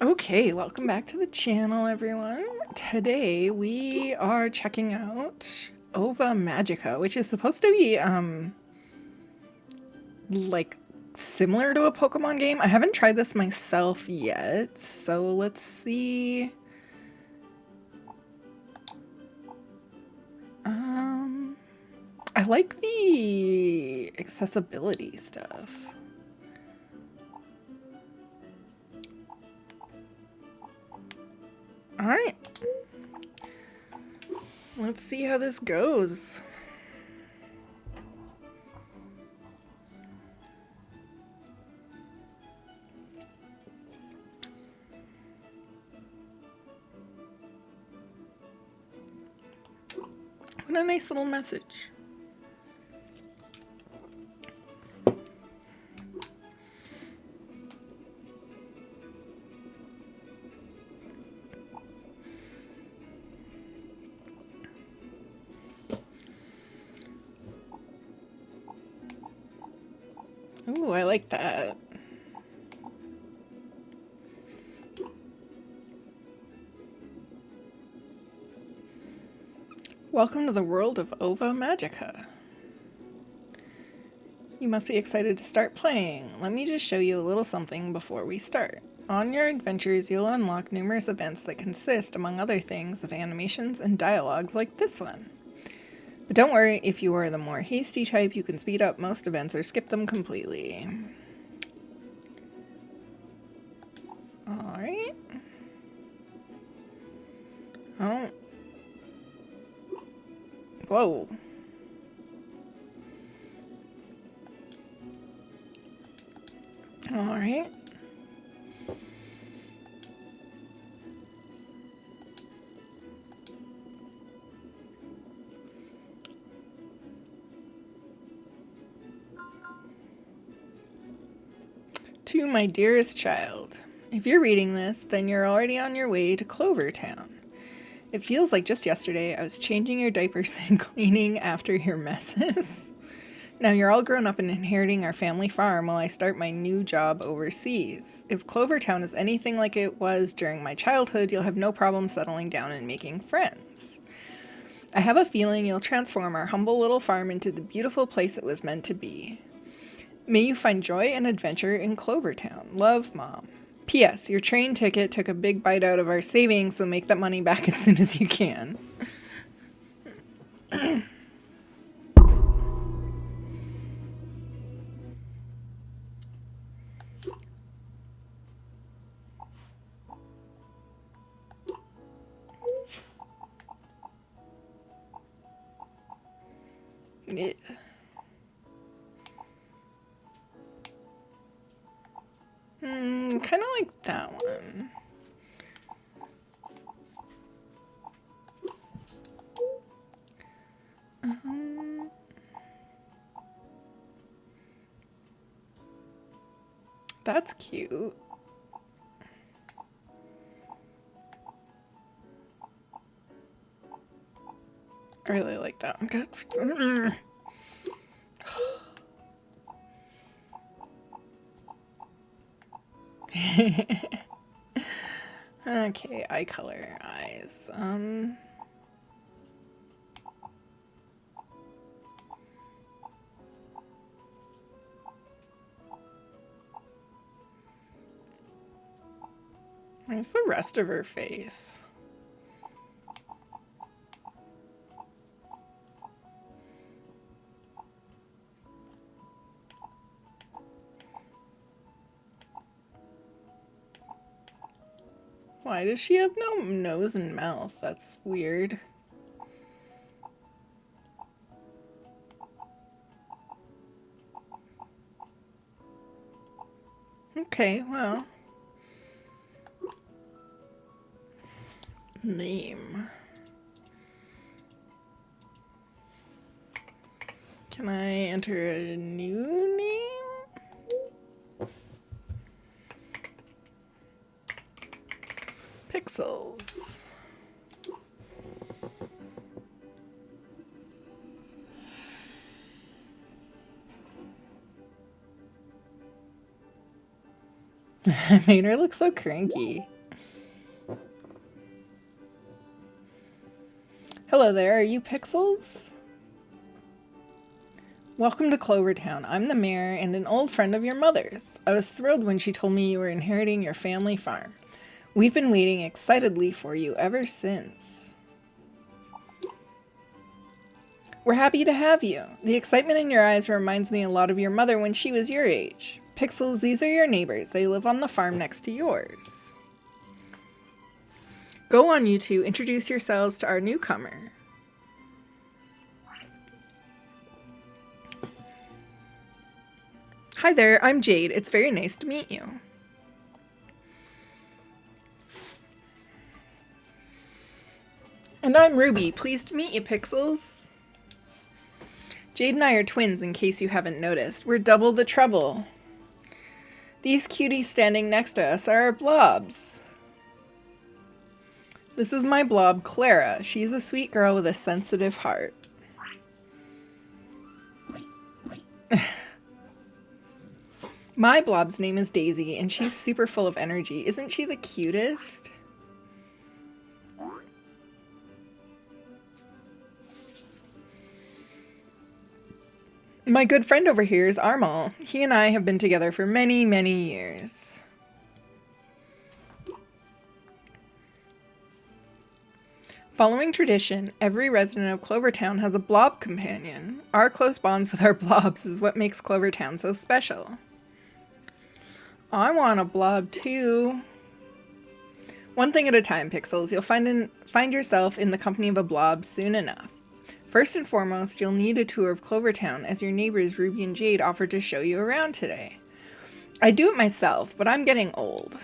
Okay, welcome back to the channel, everyone. Today we are checking out Ova Magica, which is supposed to be, like, similar to a Pokemon game. I haven't tried this myself yet, so let's see. I like the accessibility stuff. Alright. Let's see how this goes. What a nice little message. Ooh, I like that. Welcome to the world of Ova Magica. You must be excited to start playing. Let me just show you a little something before we start. On your adventures, you'll unlock numerous events that consist, among other things, of animations and dialogues like this one. But don't worry, if you are the more hasty type, you can speed up most events or skip them completely. Alright. Oh. Whoa. Alright. To my dearest child, if you're reading this, then you're already on your way to Clover Town. It feels like just yesterday I was changing your diapers and cleaning after your messes. Now you're all grown up and inheriting our family farm while I start my new job overseas. If Clover Town is anything like it was during my childhood, you'll have no problem settling down and making friends. I have a feeling you'll transform our humble little farm into the beautiful place it was meant to be. May you find joy and adventure in Clover Town. Love, Mom. P.S. Your train ticket took a big bite out of our savings, so make that money back as soon as you can. Yeah. Kind of like that one. That's cute. I really like that one. Okay, eye color, eyes. Where's the rest of her face? Why does she have no nose and mouth? That's weird. Okay, well. Name. Can I enter a new name? Pixels. I made her look so cranky. Hello there, are you Pixels? Welcome to Clovertown. I'm the mayor and an old friend of your mother's. I was thrilled when she told me you were inheriting your family farm. We've been waiting excitedly for you ever since. We're happy to have you. The excitement in your eyes reminds me a lot of your mother when she was your age. Pixels, these are your neighbors. They live on the farm next to yours. Go on, you two. Introduce yourselves to our newcomer. Hi there, I'm Jade. It's very nice to meet you. And I'm Ruby. Pleased to meet you, Pixels. Jade and I are twins, in case you haven't noticed. We're double the trouble. These cuties standing next to us are our blobs. This is my blob, Clara. She's a sweet girl with a sensitive heart. My blob's name is Daisy, and she's super full of energy. Isn't she the cutest? My good friend over here is Armal. He and I have been together for many, many years. Following tradition, every resident of Clovertown has a blob companion. Our close bonds with our blobs is what makes Clovertown so special. I want a blob too. One thing at a time, Pixels. You'll find yourself in the company of a blob soon enough. First and foremost, you'll need a tour of Clovertown, as your neighbors Ruby and Jade offered to show you around today. I'd do it myself, but I'm getting old.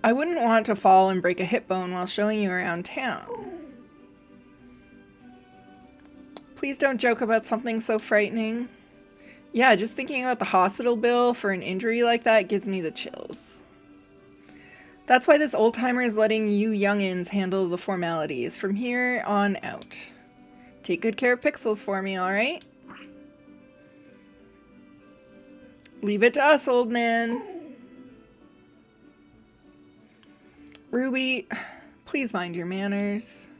I wouldn't want to fall and break a hip bone while showing you around town. Please don't joke about something so frightening. Yeah, just thinking about the hospital bill for an injury like that gives me the chills. That's why this old-timer is letting you youngins handle the formalities from here on out. Take good care of Pixels for me, alright? Leave it to us, old man. Ruby, please mind your manners.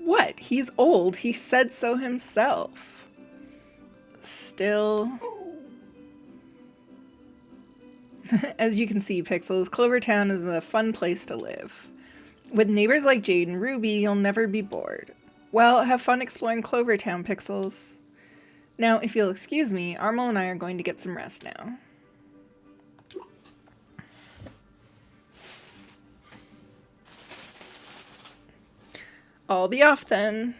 What? He's old. He said so himself. Still. As you can see, Pixels, Clovertown is a fun place to live. With neighbors like Jade and Ruby, you'll never be bored. Well, have fun exploring Clovertown, Pixels. Now, if you'll excuse me, Armal and I are going to get some rest now. I'll be off then.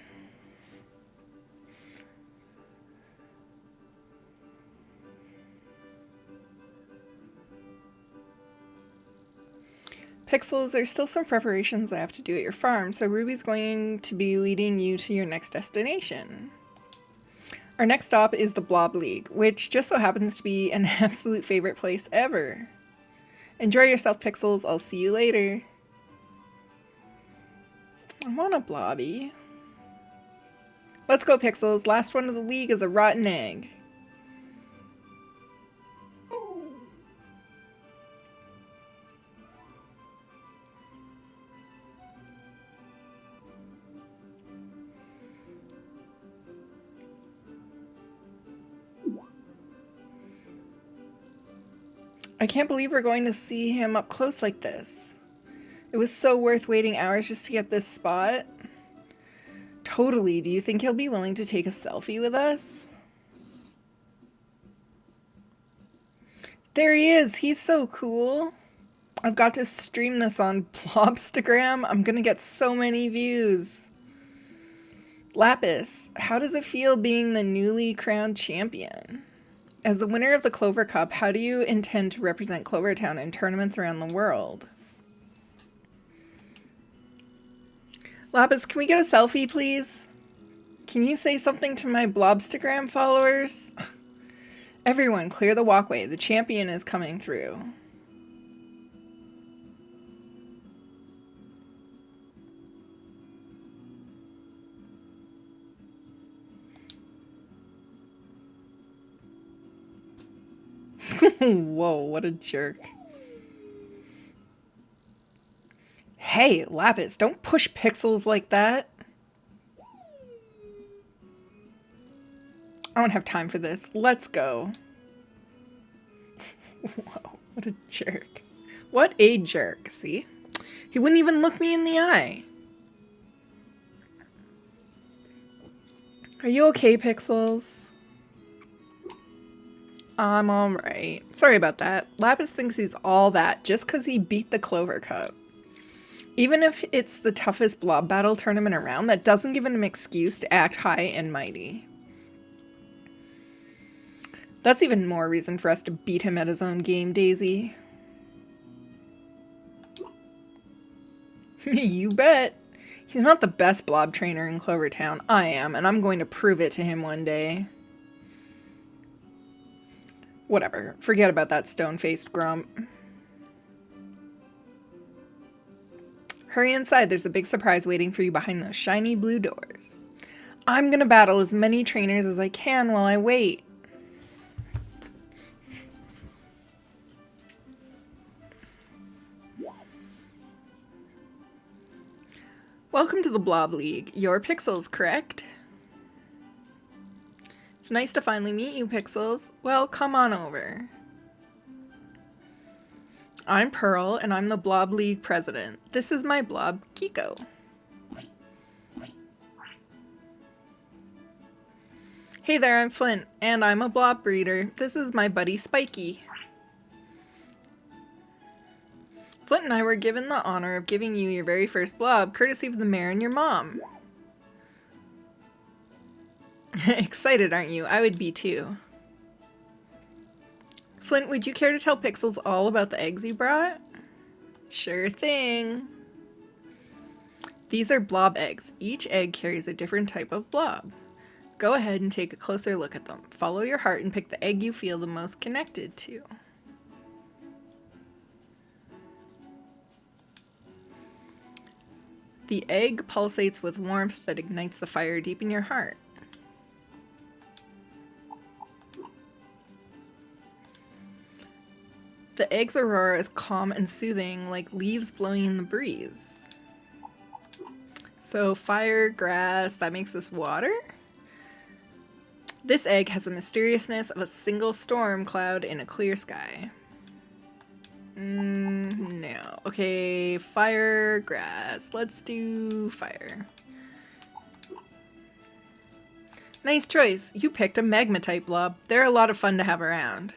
Pixels, there's still some preparations I have to do at your farm, so Ruby's going to be leading you to your next destination. Our next stop is the Blob League, which just so happens to be an absolute favorite place ever. Enjoy yourself, Pixels. I'll see you later. I want a blobby. Let's go, Pixels. Last one of the league is a rotten egg. I can't believe we're going to see him up close like this. It was so worth waiting hours just to get this spot. Totally. Do you think he'll be willing to take a selfie with us? There he is. He's so cool. I've got to stream this on Blobstagram. I'm gonna get so many views. Lapis, how does it feel being the newly crowned champion? As the winner of the Clover Cup, how do you intend to represent Clovertown in tournaments around the world? Lapis, can we get a selfie, please? Can you say something to my Blobstagram followers? Everyone, clear the walkway. The champion is coming through. Whoa, what a jerk. Hey, Lapis, don't push Pixels like that. I don't have time for this. Let's go. Whoa, what a jerk. What a jerk, see? He wouldn't even look me in the eye. Are you okay, Pixels? I'm alright. Sorry about that. Lapis thinks he's all that just because he beat the Clover Cup. Even if it's the toughest blob battle tournament around, that doesn't give him an excuse to act high and mighty. That's even more reason for us to beat him at his own game, Daisy. You bet. He's not the best blob trainer in Clovertown. I am, and I'm going to prove it to him one day. Whatever. Forget about that stone-faced grump. Hurry inside. There's a big surprise waiting for you behind those shiny blue doors. I'm gonna battle as many trainers as I can while I wait. Welcome to the Blob League. You're Pixels, correct? It's nice to finally meet you, Pixels. Well, come on over. I'm Pearl, and I'm the Blob League president. This is my blob, Kiko. Hey there, I'm Flint, and I'm a blob breeder. This is my buddy, Spiky. Flint and I were given the honor of giving you your very first blob, courtesy of the mayor and your mom. Excited, aren't you? I would be too. Flint, would you care to tell Pixels all about the eggs you brought? Sure thing. These are blob eggs. Each egg carries a different type of blob. Go ahead and take a closer look at them. Follow your heart and pick the egg you feel the most connected to. The egg pulsates with warmth that ignites the fire deep in your heart. The egg's aurora is calm and soothing, like leaves blowing in the breeze. So fire, grass, that makes this water? This egg has the mysteriousness of a single storm cloud in a clear sky. No. Okay, fire, grass. Let's do fire. Nice choice. You picked a magma type blob. They're a lot of fun to have around.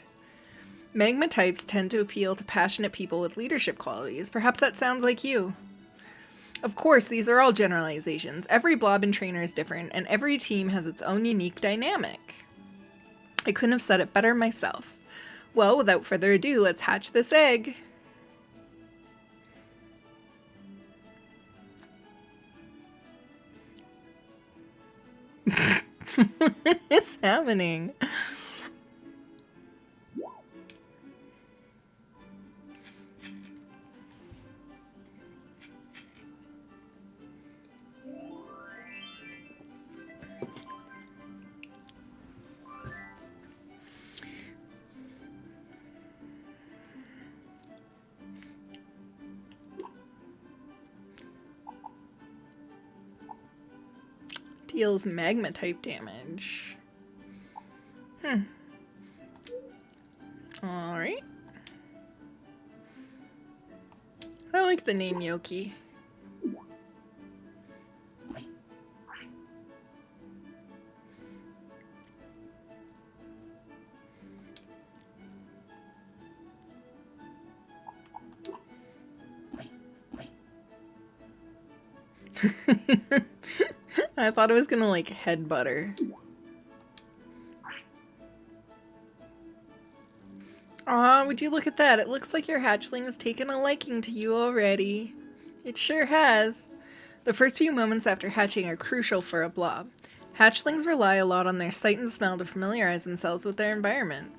Magma types tend to appeal to passionate people with leadership qualities. Perhaps that sounds like you. Of course, these are all generalizations. Every blob and trainer is different, and every team has its own unique dynamic. I couldn't have said it better myself. Well, without further ado, let's hatch this egg. What is happening? Deals magma type damage. Alright. I like the name Yoki. I thought it was gonna like headbutt her. Aw, would you look at that? It looks like your hatchling has taken a liking to you already. It sure has. The first few moments after hatching are crucial for a blob. Hatchlings rely a lot on their sight and smell to familiarize themselves with their environment.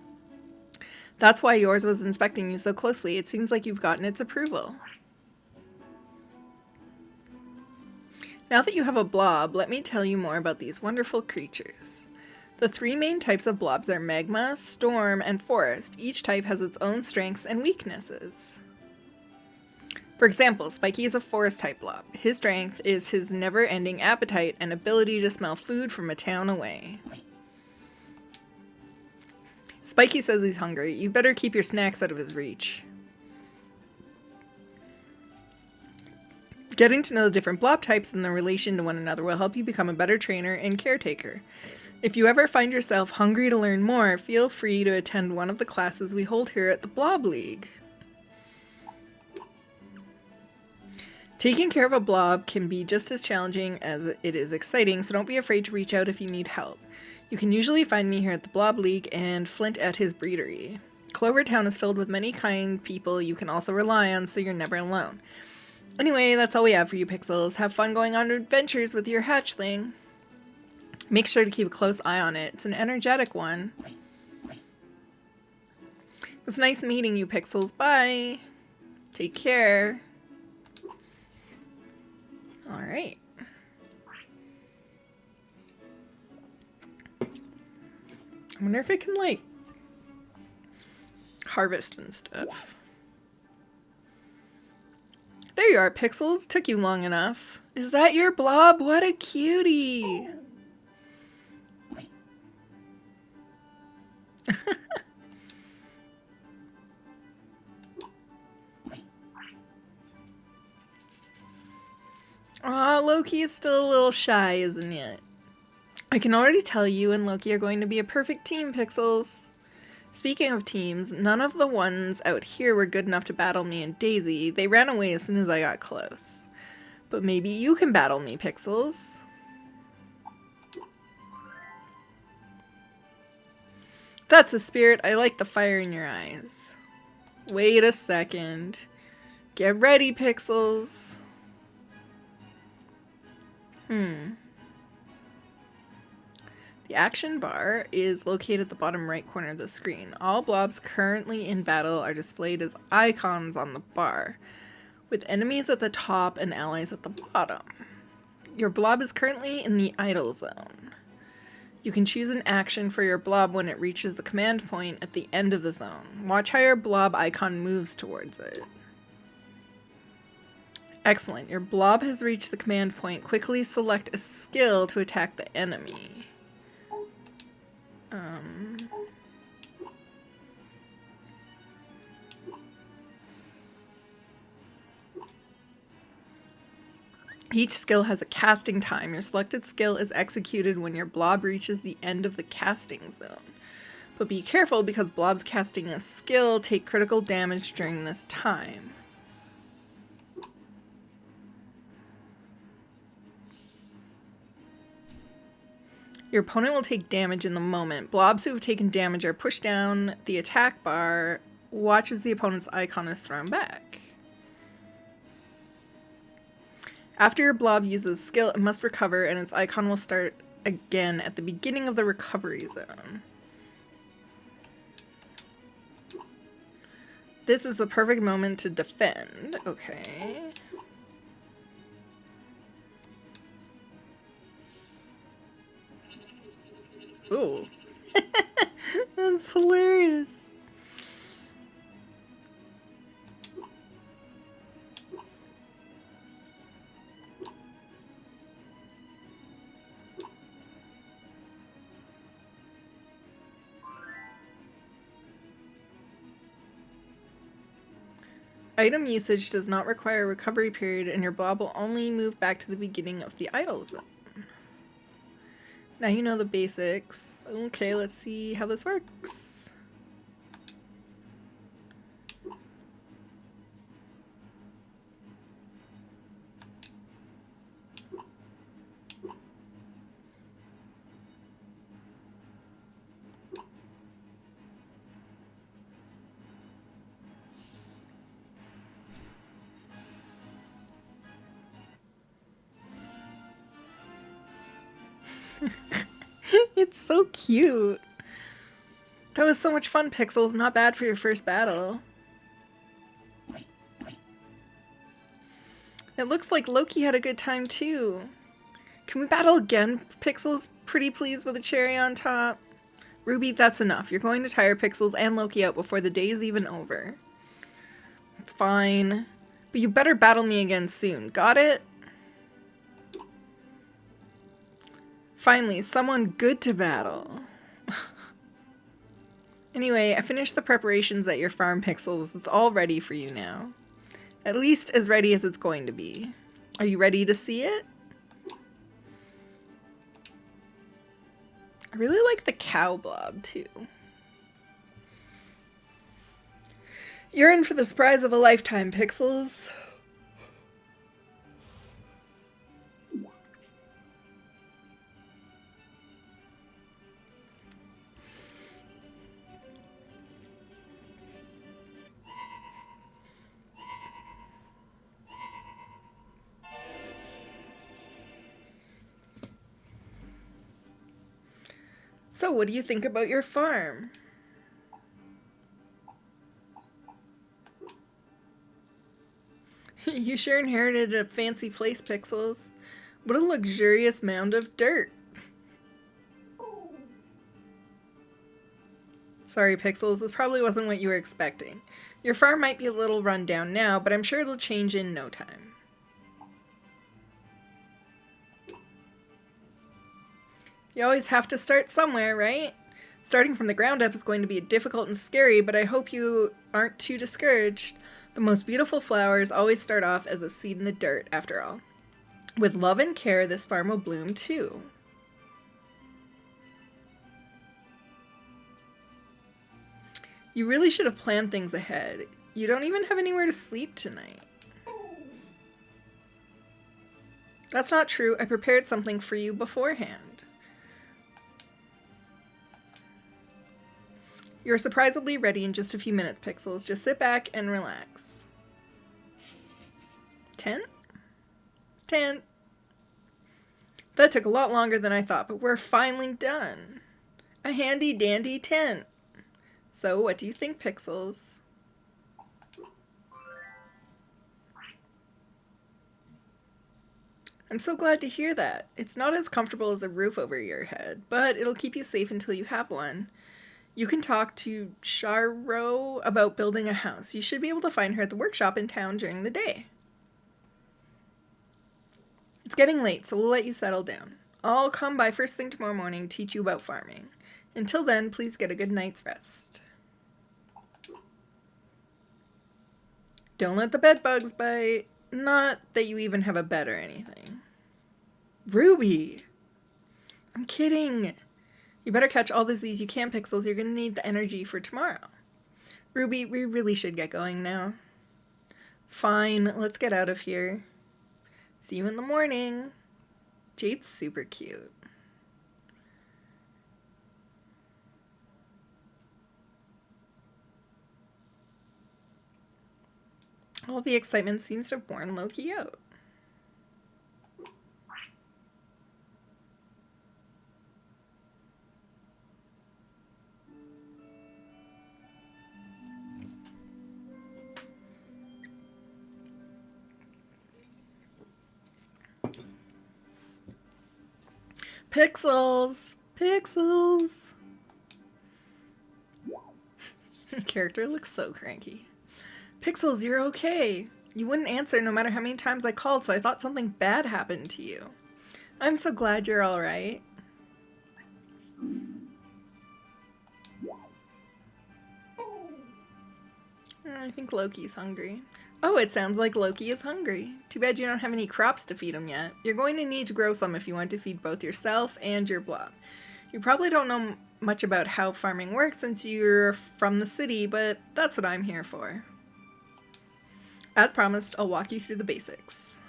That's why yours was inspecting you so closely. It seems like you've gotten its approval. Now that you have a blob, let me tell you more about these wonderful creatures. The three main types of blobs are magma, storm, and forest. Each type has its own strengths and weaknesses. For example, Spiky is a forest-type blob. His strength is his never-ending appetite and ability to smell food from a town away. Spiky says he's hungry. You better keep your snacks out of his reach. Getting to know the different blob types and their relation to one another will help you become a better trainer and caretaker. If you ever find yourself hungry to learn more, feel free to attend one of the classes we hold here at the Blob League. Taking care of a blob can be just as challenging as it is exciting, so don't be afraid to reach out if you need help. You can usually find me here at the Blob League and Flint at his breedery. Clovertown is filled with many kind people you can also rely on, so you're never alone. Anyway, that's all we have for you, Pixels. Have fun going on adventures with your hatchling. Make sure to keep a close eye on it. It's an energetic one. It was nice meeting you, Pixels. Bye. Take care. Alright. I wonder if it can, like, harvest and stuff. There you are, Pixels. Took you long enough. Is that your blob? What a cutie! Aw, Loki is still a little shy, isn't it? I can already tell you and Loki are going to be a perfect team, Pixels. Speaking of teams, none of the ones out here were good enough to battle me and Daisy. They ran away as soon as I got close. But maybe you can battle me, Pixels. That's the spirit. I like the fire in your eyes. Wait a second. Get ready, Pixels. The action bar is located at the bottom right corner of the screen. All blobs currently in battle are displayed as icons on the bar, with enemies at the top and allies at the bottom. Your blob is currently in the idle zone. You can choose an action for your blob when it reaches the command point at the end of the zone. Watch how your blob icon moves towards it. Excellent. Your blob has reached the command point. Quickly select a skill to attack the enemy. Each skill has a casting time. Your selected skill is executed when your blob reaches the end of the casting zone. But be careful because blobs casting a skill take critical damage during this time. Your opponent will take damage in the moment. Blobs who have taken damage are pushed down the attack bar. Watch as the opponent's icon is thrown back. After your blob uses skill, it must recover and its icon will start again at the beginning of the recovery zone. This is the perfect moment to defend. Okay. Ooh. That's hilarious. Item usage does not require a recovery period, and your blob will only move back to the beginning of the idle zone. Now you know the basics. Okay, let's see how this works. It's so cute. That was so much fun, Pixels. Not bad for your first battle. It looks like Loki had a good time too. Can we battle again, Pixels? Pretty please with a cherry on top. Ruby, that's enough. You're going to tire Pixels and Loki out before the day is even over. Fine. But you better battle me again soon. Got it? Finally, someone good to battle. Anyway, I finished the preparations at your farm, Pixels. It's all ready for you now. At least as ready as it's going to be. Are you ready to see it? I really like the cow blob, too. You're in for the surprise of a lifetime, Pixels. So, what do you think about your farm? You sure inherited a fancy place, Pixels. What a luxurious mound of dirt. Sorry, Pixels, this probably wasn't what you were expecting. Your farm might be a little run down now, but I'm sure it'll change in no time. You always have to start somewhere, right? Starting from the ground up is going to be difficult and scary, but I hope you aren't too discouraged. The most beautiful flowers always start off as a seed in the dirt, after all. With love and care, this farm will bloom too. You really should have planned things ahead. You don't even have anywhere to sleep tonight. That's not true. I prepared something for you beforehand. You're surprisingly ready in just a few minutes, Pixels. Just sit back and relax. Tent? Tent. That took a lot longer than I thought, but we're finally done. A handy dandy tent. So, what do you think, Pixels? I'm so glad to hear that. It's not as comfortable as a roof over your head, but it'll keep you safe until you have one. You can talk to Charo about building a house. You should be able to find her at the workshop in town during the day. It's getting late, so we'll let you settle down. I'll come by first thing tomorrow morning to teach you about farming. Until then, please get a good night's rest. Don't let the bed bugs bite. Not that you even have a bed or anything. Ruby! I'm kidding. You better catch all the Z's you can, Pixels. You're going to need the energy for tomorrow. Ruby, we really should get going now. Fine, let's get out of here. See you in the morning. Jade's super cute. All the excitement seems to have worn Loki out. Pixels! Pixels! Character looks so cranky. Pixels, you're okay. You wouldn't answer no matter how many times I called, so I thought something bad happened to you. I'm so glad you're alright. I think Loki's hungry. Oh, it sounds like Loki is hungry. Too bad you don't have any crops to feed him yet. You're going to need to grow some if you want to feed both yourself and your blob. You probably don't know much about how farming works since you're from the city, but that's what I'm here for. As promised, I'll walk you through the basics.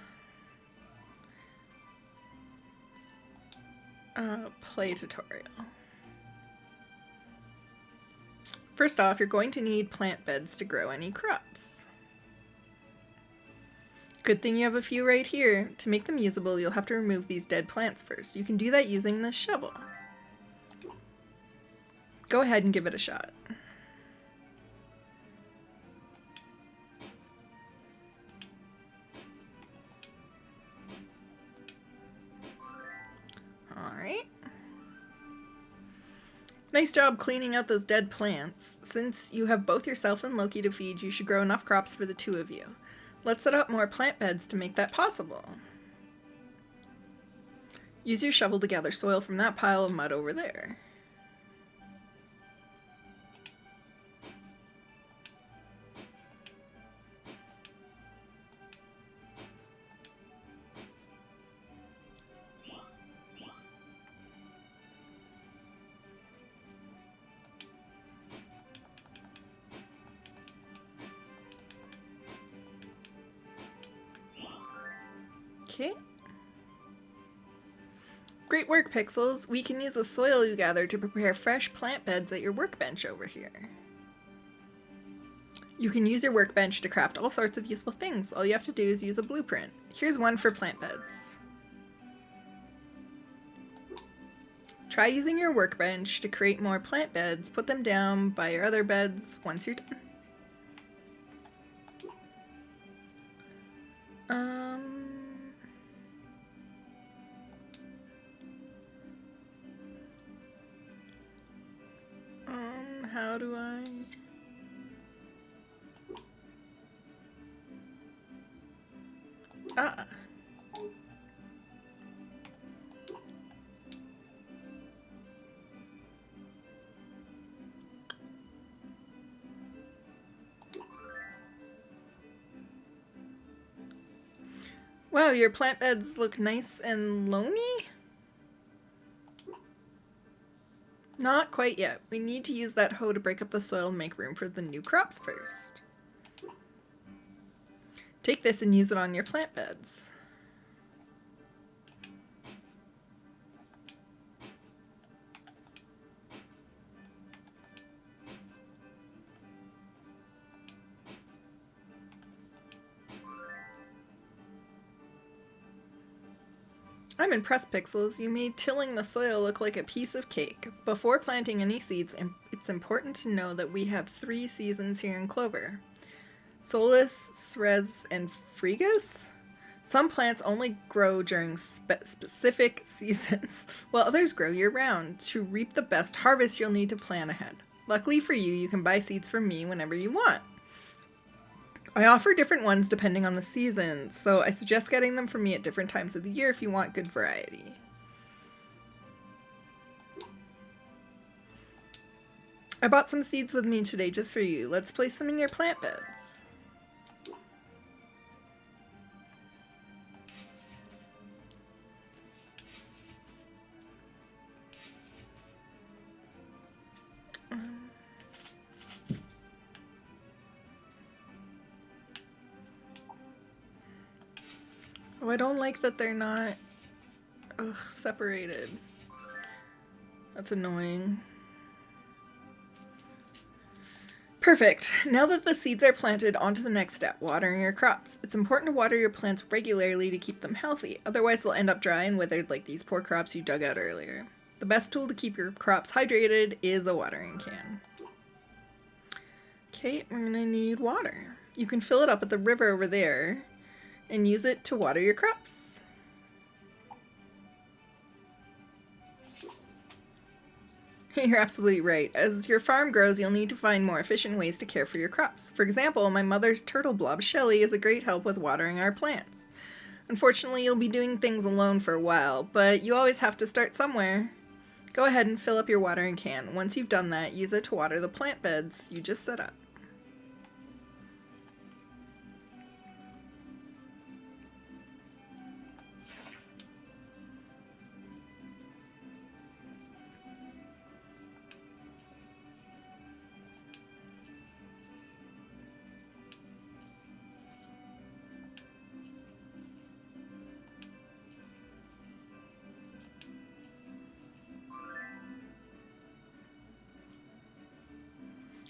Play tutorial. First off, you're going to need plant beds to grow any crops. Good thing you have a few right here. To make them usable, you'll have to remove these dead plants first. You can do that using this shovel. Go ahead and give it a shot. Alright. Nice job cleaning out those dead plants. Since you have both yourself and Loki to feed, you should grow enough crops for the two of you. Let's set up more plant beds to make that possible. Use your shovel to gather soil from that pile of mud over there. Okay. Great work, Pixels. We can use the soil you gather to prepare fresh plant beds at your workbench over here. You can use your workbench to craft all sorts of useful things. All you have to do is use a blueprint. Here's one for plant beds. Try using your workbench to create more plant beds. Put them down by your other beds once you're done. How do I... Ah. Wow, your plant beds look nice and loamy? Not quite yet. We need to use that hoe to break up the soil and make room for the new crops first. Take this and use it on your plant beds. I'm impressed, Pixels. You made tilling the soil look like a piece of cake. Before planting any seeds, it's important to know that we have 3 seasons here in Clover. Solus, Ceres, and Frigus? Some plants only grow during specific seasons, while others grow year-round. To reap the best harvest, you'll need to plan ahead. Luckily for you, you can buy seeds from me whenever you want. I offer different ones depending on the season, so I suggest getting them from me at different times of the year if you want good variety. I bought some seeds with me today just for you. Let's place them in your plant beds. Oh, I don't like that they're not separated. That's annoying. Perfect. Now that the seeds are planted, on to the next step, watering your crops. It's important to water your plants regularly to keep them healthy. Otherwise, they'll end up dry and withered like these poor crops you dug out earlier. The best tool to keep your crops hydrated is a watering can. Okay, we're gonna need water. You can fill it up at the river over there and use it to water your crops. You're absolutely right. As your farm grows, you'll need to find more efficient ways to care for your crops. For example, my mother's turtle blob, Shelly, is a great help with watering our plants. Unfortunately, you'll be doing things alone for a while, but you always have to start somewhere. Go ahead and fill up your watering can. Once you've done that, use it to water the plant beds you just set up.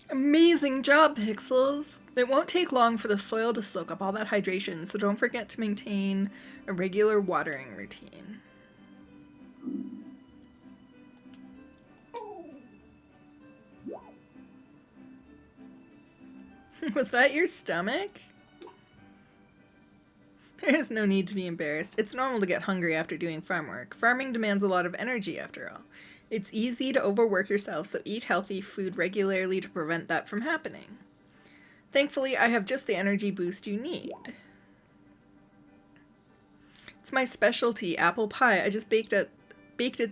Amazing job, Pixels! It won't take long for the soil to soak up all that hydration, so don't forget to maintain a regular watering routine. Was that your stomach? There's no need to be embarrassed. It's normal to get hungry after doing farm work. Farming demands a lot of energy, after all. It's easy to overwork yourself, so eat healthy food regularly to prevent that from happening. Thankfully, I have just the energy boost you need. It's my specialty, apple pie. I just baked it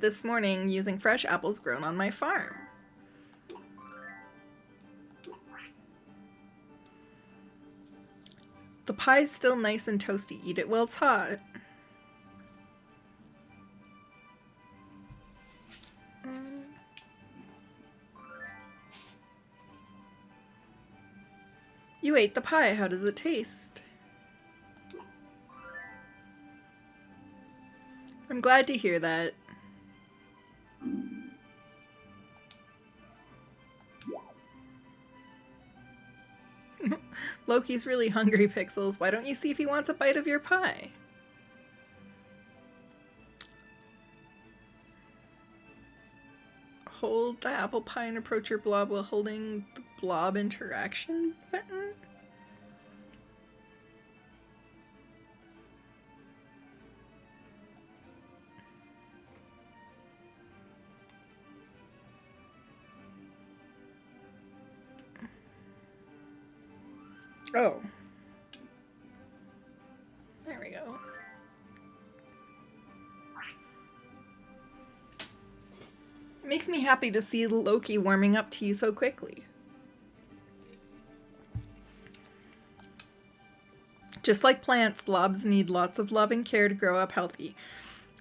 this morning using fresh apples grown on my farm. The pie's still nice and toasty. Eat it while it's hot. You ate the pie. How does it taste? I'm glad to hear that. Loki's really hungry, Pixels. Why don't you see if he wants a bite of your pie? Hold the apple pie and approach your blob while holding the blob interaction button? Oh. There we go. It makes me happy to see Loki warming up to you so quickly. Just like plants, blobs need lots of love and care to grow up healthy.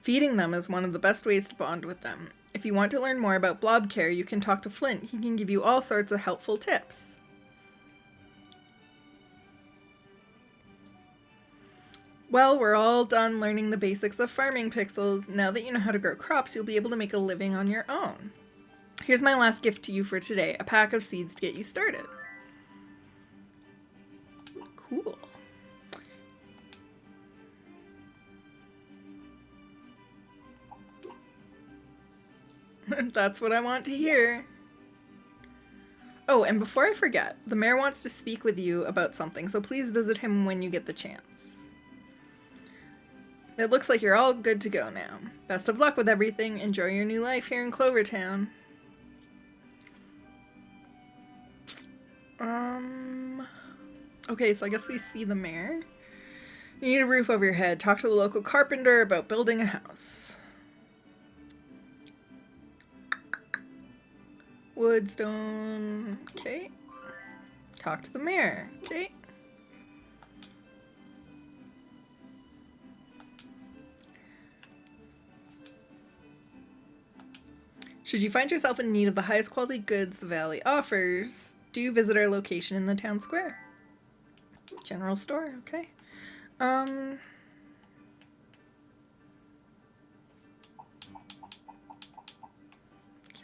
Feeding them is one of the best ways to bond with them. If you want to learn more about blob care, you can talk to Flint. He can give you all sorts of helpful tips. Well, we're all done learning the basics of farming, Pixels. Now that you know how to grow crops, you'll be able to make a living on your own. Here's my last gift to you for today, a pack of seeds to get you started. Cool. That's what I want to hear. Oh, and before I forget, the mayor wants to speak with you about something, so please visit him when you get the chance. It looks like you're all good to go now. Best of luck with everything. Enjoy your new life here in Clovertown. Okay, so I guess we see the mayor. You need a roof over your head. Talk to the local carpenter about building a house. Wood, stone. Okay. Talk to the mayor. Okay. Should you find yourself in need of the highest quality goods the valley offers, do visit our location in the town square. General store, okay. Can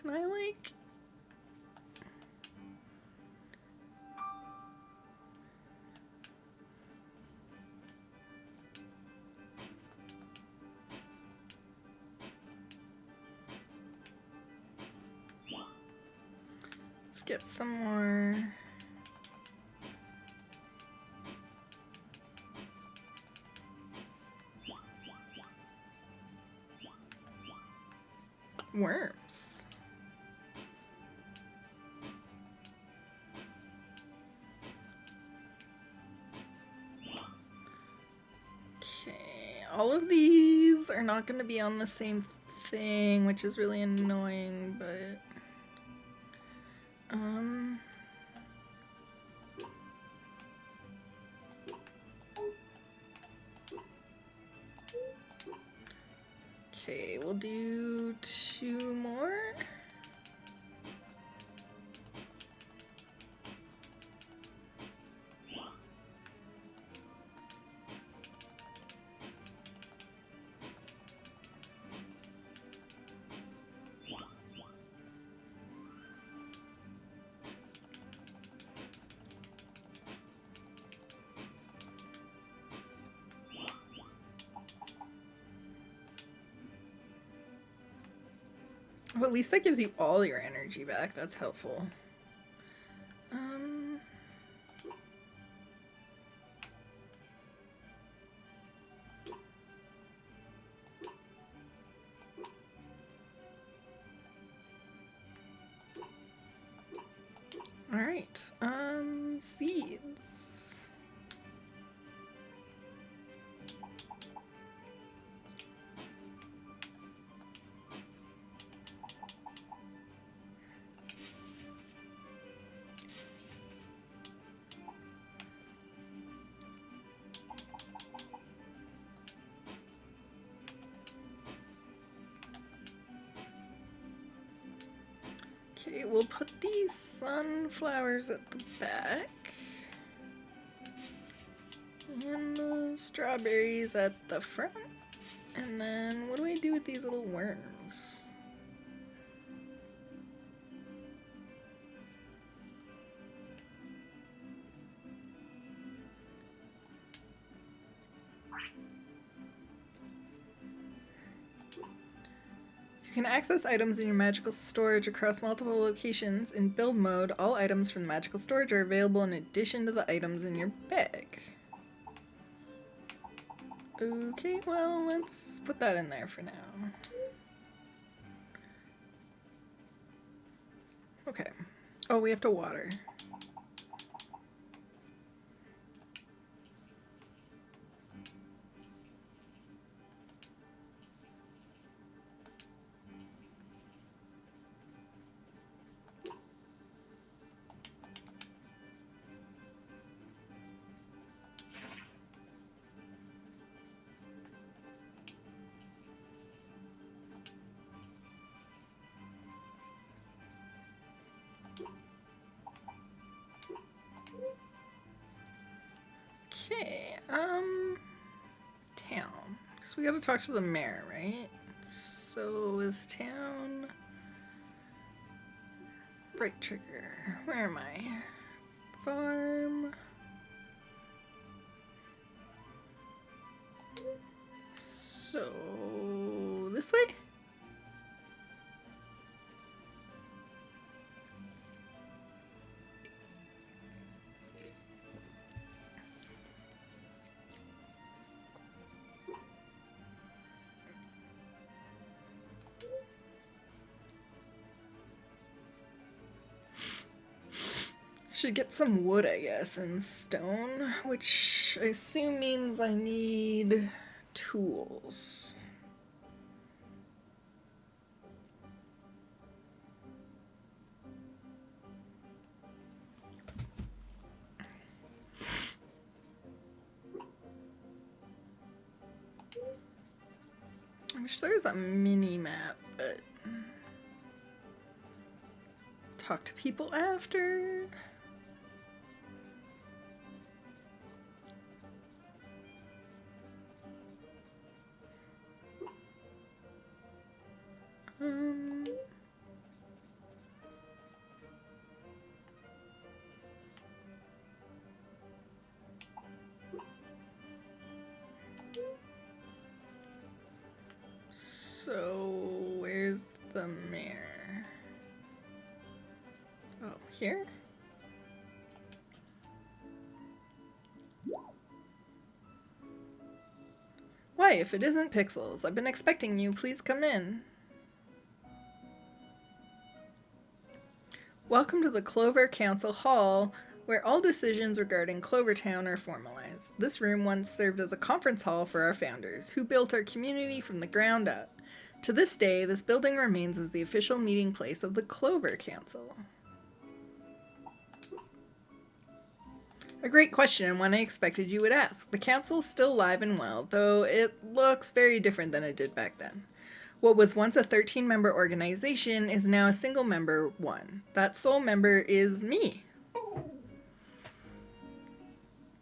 I, like... Let's get some more... worms. Okay, all of these are not going to be on the same thing, which is really annoying, but okay, we'll do 2 more. Well, at least that gives you all your energy back. That's helpful. All right. Seeds. Okay, we'll put these sunflowers at the back. And the strawberries at the front. And then what do I do with these little worms? You can access items in your magical storage across multiple locations. In build mode, all items from the magical storage are available in addition to the items in your bag. Okay, well, let's put that in there for now. Okay. Oh, we have to water. Okay, town. So we gotta talk to the mayor, right? So is town... Right trigger. Where am I? Farm. So... this way? Should get some wood, I guess, and stone, which I assume means I need tools. I wish there was a mini map, but talk to people after. So, where's the mayor? Oh, here? Why, if it isn't Pixels, I've been expecting you. Please come in. Welcome to the Clover Council Hall, where all decisions regarding Clovertown are formalized. This room once served as a conference hall for our founders, who built our community from the ground up. To this day, this building remains as the official meeting place of the Clover Council. A great question, and one I expected you would ask. The council is still alive and well, though it looks very different than it did back then. What was once a 13-member organization is now a single-member one. That sole member is me.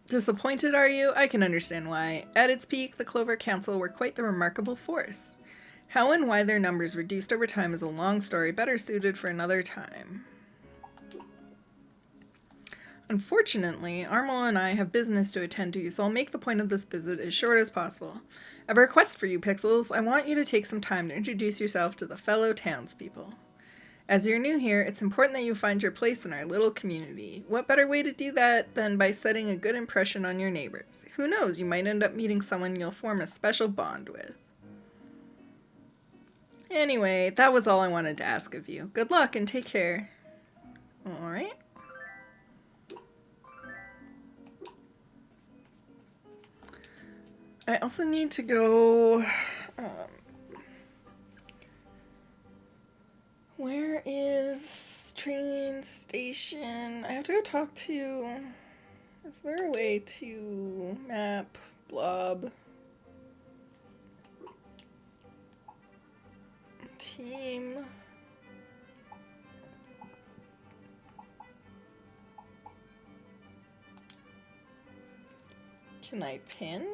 Disappointed, are you? I can understand why. At its peak, the Clover Council were quite the remarkable force. How and why their numbers reduced over time is a long story, better suited for another time. Unfortunately, Armel and I have business to attend to, so I'll make the point of this visit as short as possible. I have a request for you, Pixels. I want you to take some time to introduce yourself to the fellow townspeople. As you're new here, it's important that you find your place in our little community. What better way to do that than by setting a good impression on your neighbors? Who knows, you might end up meeting someone you'll form a special bond with. Anyway, that was all I wanted to ask of you. Good luck and take care. Alright. I also need to go... where is train station? I have to go talk to... Is there a way to map blob? Team. Can I pin?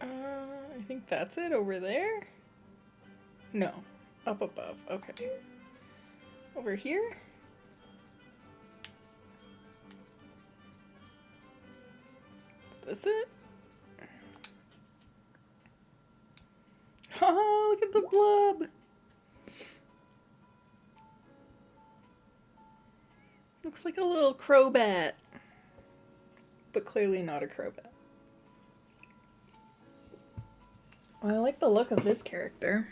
I think that's it over there? No. Up above. Okay. Over here? Is this it? Oh, look at the blob! Looks like a little crowbat. But clearly not a crowbat. Well, I like the look of this character.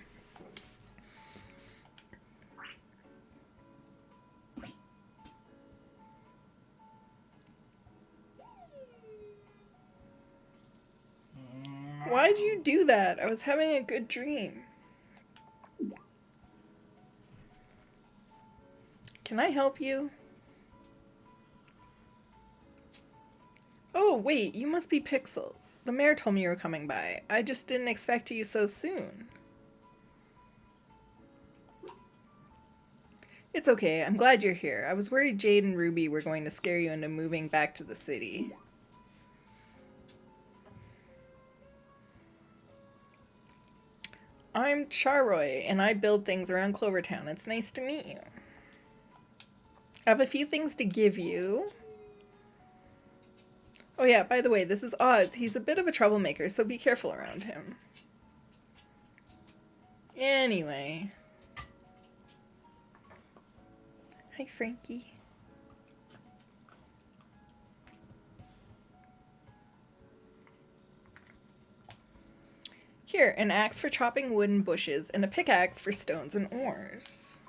Why'd you do that? I was having a good dream. Can I help you? Oh, wait, you must be Pixels. The mayor told me you were coming by. I just didn't expect you so soon. It's okay, I'm glad you're here. I was worried Jade and Ruby were going to scare you into moving back to the city. I'm Charoy, and I build things around Clovertown. It's nice to meet you. I have a few things to give you. Oh yeah, by the way, this is Oz. He's a bit of a troublemaker, so be careful around him. Anyway. Hi, Frankie. Here, an axe for chopping wood and bushes, and a pickaxe for stones and ores.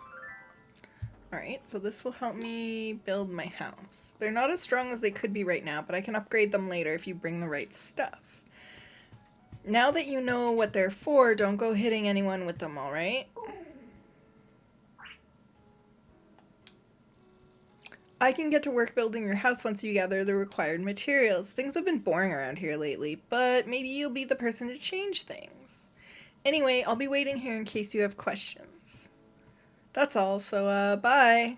Alright, so this will help me build my house. They're not as strong as they could be right now, but I can upgrade them later if you bring the right stuff. Now that you know what they're for, don't go hitting anyone with them, alright? I can get to work building your house once you gather the required materials. Things have been boring around here lately, but maybe you'll be the person to change things. Anyway, I'll be waiting here in case you have questions. That's all, so, bye!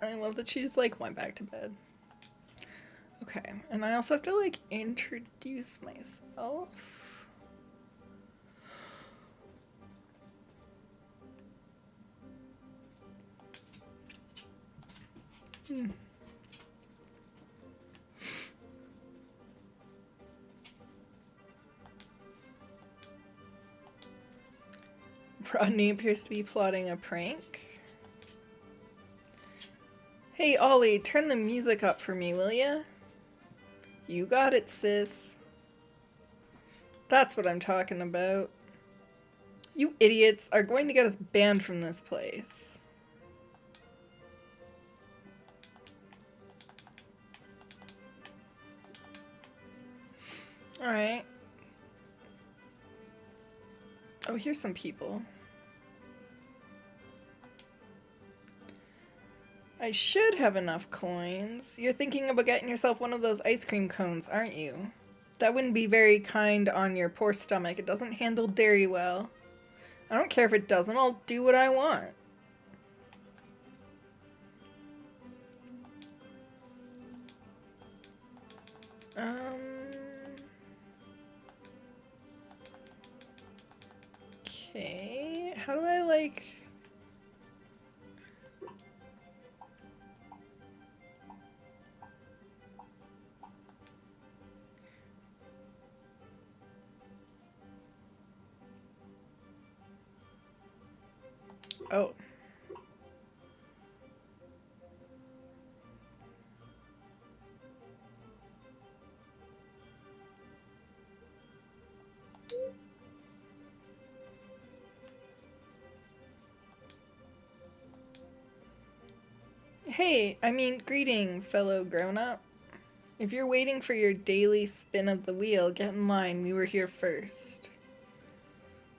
I love that she just, like, went back to bed. Okay, and I also have to, like, introduce myself. Rodney appears to be plotting a prank. Hey, Ollie, turn the music up for me, will ya? You got it, sis. That's what I'm talking about. You idiots are going to get us banned from this place. Alright. Oh, here's some people. I should have enough coins. You're thinking about getting yourself one of those ice cream cones, aren't you? That wouldn't be very kind on your poor stomach. It doesn't handle dairy well. I don't care if it doesn't. I'll do what I want. Okay. How do I, like... Oh. Hey, I mean, greetings, fellow grown-up. If you're waiting for your daily spin of the wheel, get in line. We were here first.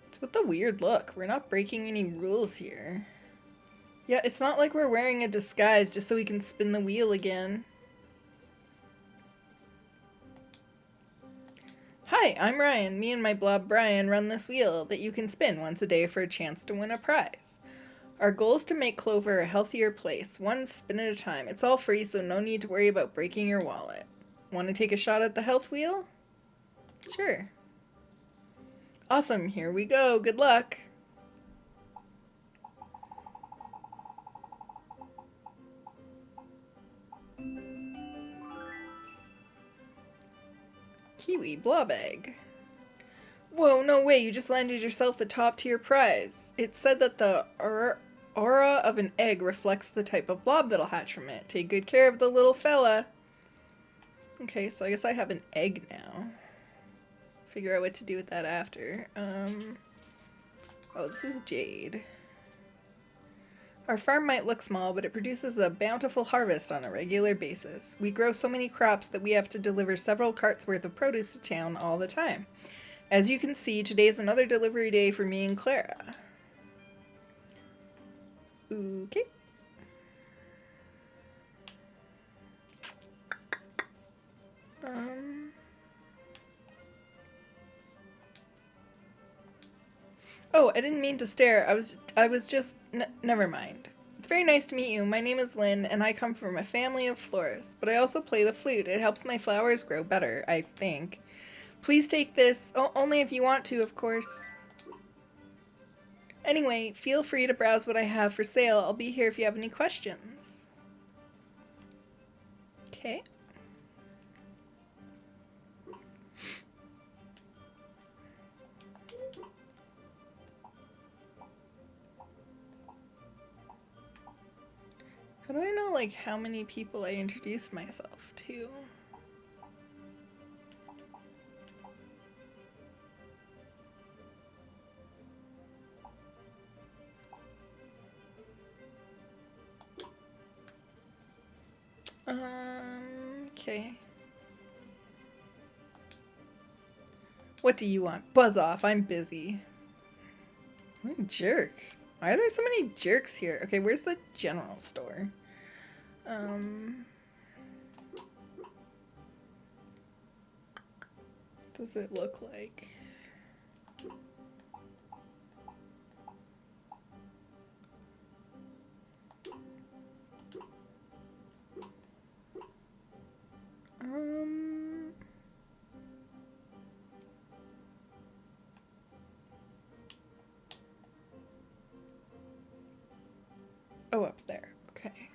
What's with the weird look? We're not breaking any rules here. Yeah, it's not like we're wearing a disguise just so we can spin the wheel again. Hi, I'm Ryan. Me and my blob Brian run this wheel that you can spin once a day for a chance to win a prize. Our goal is to make Clover a healthier place, one spin at a time. It's all free, so no need to worry about breaking your wallet. Want to take a shot at the health wheel? Sure. Awesome, here we go. Good luck. Kiwi blob egg. Whoa, no way, you just landed yourself the top tier prize. It said that the aura of an egg reflects the type of blob that'll hatch from it. Take good care of the little fella. Okay, so I guess I have an egg now. Figure out what to do with that after. Oh, this is jade. Our farm might look small, but it produces a bountiful harvest on a regular basis. We grow so many crops that we have to deliver several carts worth of produce to town all the time. As you can see, today is another delivery day for me and Clara. Okay. Oh, I didn't mean to stare. I was just... never mind. It's very nice to meet you. My name is Lynn, and I come from a family of florists, but I also play the flute. It helps my flowers grow better, I think. Please take this. Oh, only if you want to, of course. Anyway, feel free to browse what I have for sale. I'll be here if you have any questions. Okay. How do I know, like, how many people I introduced myself to? Okay. What do you want? Buzz off, I'm busy. What a jerk. Why are there so many jerks here? Okay, where's the general store? Does it look like? Oh, up there. Okay.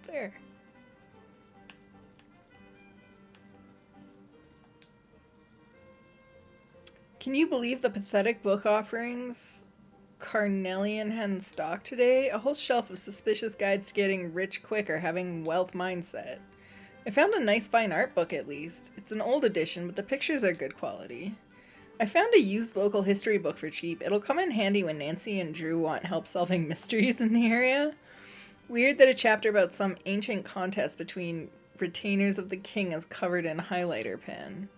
There. Can you believe the pathetic book offerings Carnelian had in stock today? A whole shelf of suspicious guides to getting rich quick or having wealth mindset. I found a nice fine art book at least. It's an old edition, but the pictures are good quality. I found a used local history book for cheap. It'll come in handy when Nancy and Drew want help solving mysteries in the area. Weird that a chapter about some ancient contest between retainers of the king is covered in highlighter pen.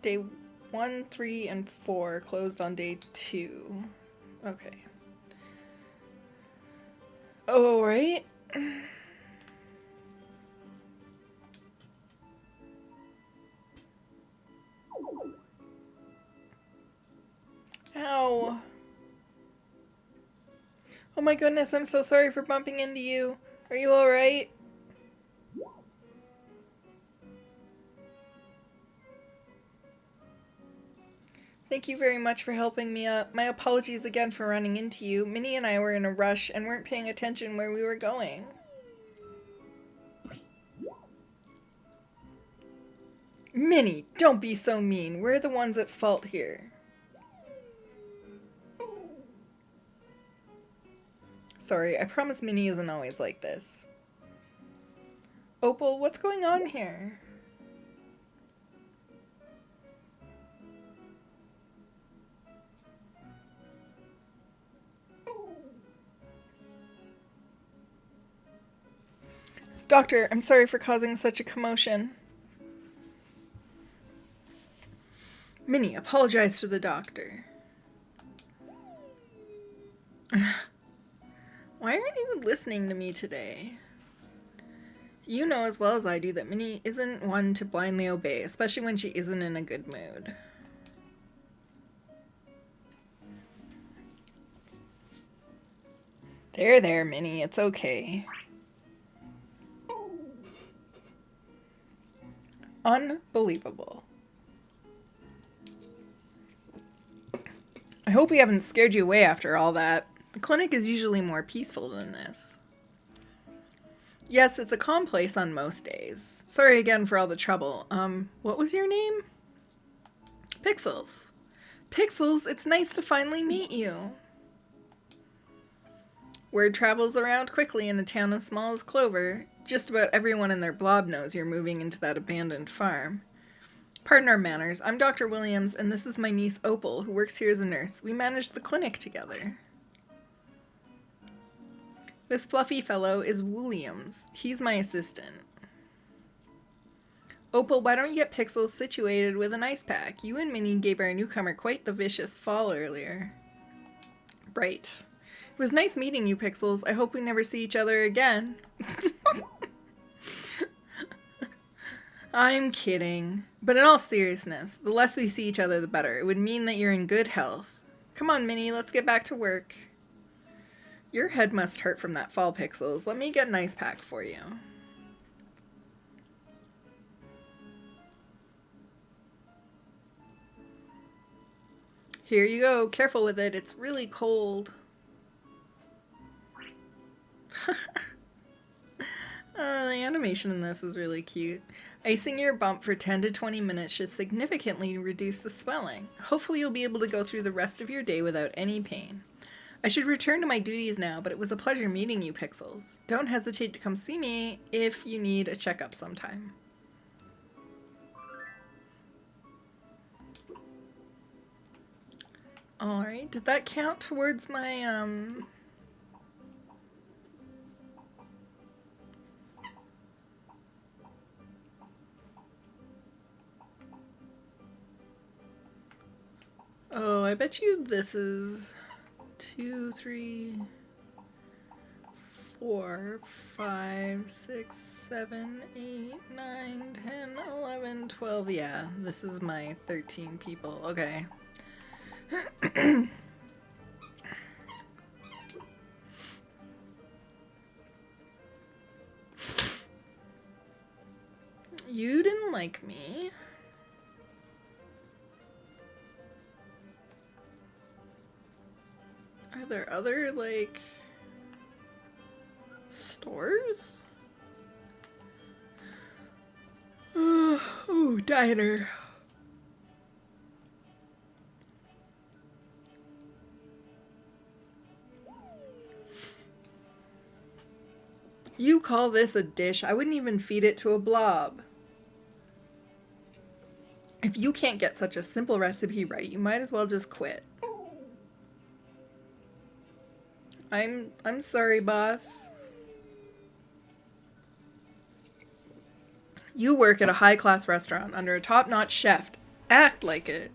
Day 1, 3, and 4 closed on day 2. Okay. Oh, right. Ow. Oh my goodness, I'm so sorry for bumping into you. Are you alright? Thank you very much for helping me up. My apologies again for running into you. Minnie and I were in a rush and weren't paying attention where we were going. Minnie, don't be so mean. We're the ones at fault here. Sorry, I promise Minnie isn't always like this. Opal, what's going on here? Doctor, I'm sorry for causing such a commotion. Minnie, apologize to the doctor. Why aren't you listening to me today? You know as well as I do that Minnie isn't one to blindly obey, especially when she isn't in a good mood. There, Minnie, it's okay. Unbelievable. I hope we haven't scared you away after all that. The clinic is usually more peaceful than this. Yes, it's a calm place on most days. Sorry again for all the trouble. What was your name? Pixels. Pixels, it's nice to finally meet you. Word travels around quickly in a town as small as Clover. Just about everyone and their blob knows you're moving into that abandoned farm. Pardon our manners. I'm Dr. Williams, and this is my niece Opal, who works here as a nurse. We manage the clinic together. This fluffy fellow is Williams. He's my assistant. Opal, why don't you get Pixels situated with an ice pack? You and Minnie gave our newcomer quite the vicious fall earlier. Right. It was nice meeting you, Pixels. I hope we never see each other again. I'm kidding. But in all seriousness, the less we see each other, the better. It would mean that you're in good health. Come on, Minnie, let's get back to work. Your head must hurt from that fall, Pixels. Let me get an ice pack for you. Here you go. Careful with it. It's really cold. The animation in this is really cute. Icing your bump for 10 to 20 minutes should significantly reduce the swelling. Hopefully you'll be able to go through the rest of your day without any pain. I should return to my duties now, but it was a pleasure meeting you, Pixels. Don't hesitate to come see me if you need a checkup sometime. Alright, did that count towards my, Oh, I bet you this is 2, 3, 4, 5, 6, 7, 8, 9, 10, 11, 12. Yeah, this is my 13 people. Okay. You didn't like me. Are there other, like, stores? Oh, diner. You call this a dish? I wouldn't even feed it to a blob. If you can't get such a simple recipe right, you might as well just quit. I'm sorry, boss. You work at a high-class restaurant under a top-notch chef. Act like it.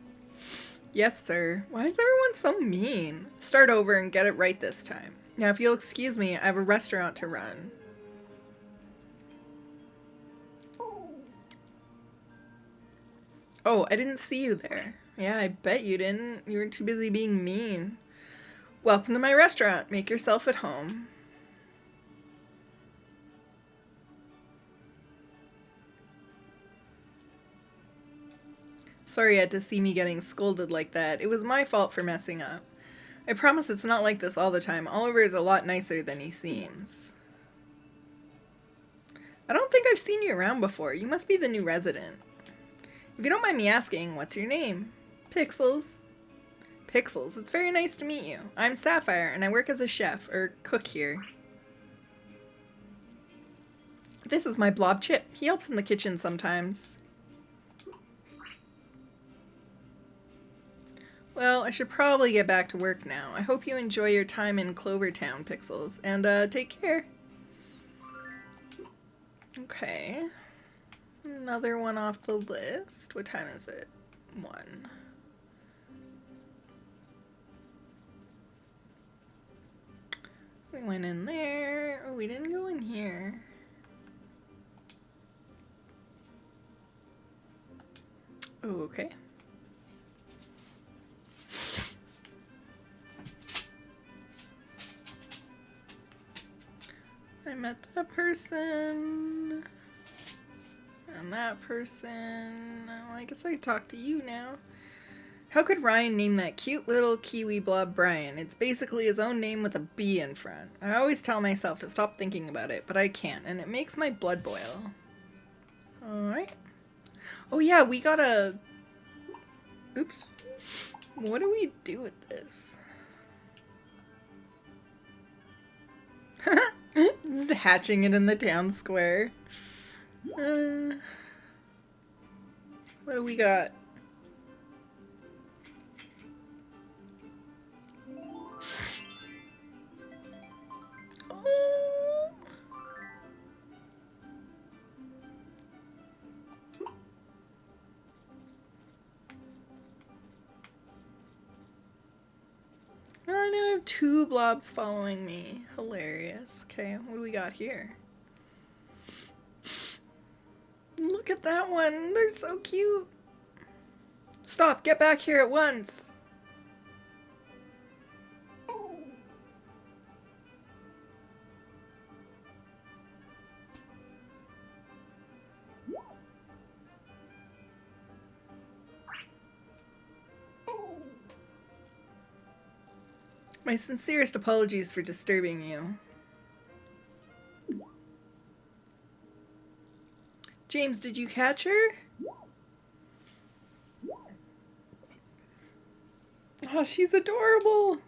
Yes, sir. Why is everyone so mean? Start over and get it right this time. Now, if you'll excuse me, I have a restaurant to run. Oh, I didn't see you there. Yeah, I bet you didn't. You were too busy being mean. Welcome to my restaurant. Make yourself at home. Sorry you had to see me getting scolded like that. It was my fault for messing up. I promise it's not like this all the time. Oliver is a lot nicer than he seems. I don't think I've seen you around before. You must be the new resident. If you don't mind me asking, what's your name? Pixels. Pixels, it's very nice to meet you. I'm Sapphire, and I work as a chef, or cook here. This is my blob Chip. He helps in the kitchen sometimes. Well, I should probably get back to work now. I hope you enjoy your time in Clovertown, Pixels, and take care. Okay. Another one off the list. What time is it? 1. We went in there. Oh, we didn't go in here. Oh, okay. I met that person. And that person. Well, I guess I could talk to you now. How could Ryan name that cute little kiwi blob Brian? It's basically his own name with a B in front. I always tell myself to stop thinking about it, but I can't, and it makes my blood boil. Alright. Oh yeah, we gotta... Oops. What do we do with this? Just hatching it in the town square. What do we got? Oh. I now have 2 blobs following me. Hilarious. Okay, what do we got here? Look at that one. They're so cute. Stop. Get back here at once. My sincerest apologies for disturbing you. James, did you catch her? Oh, she's adorable.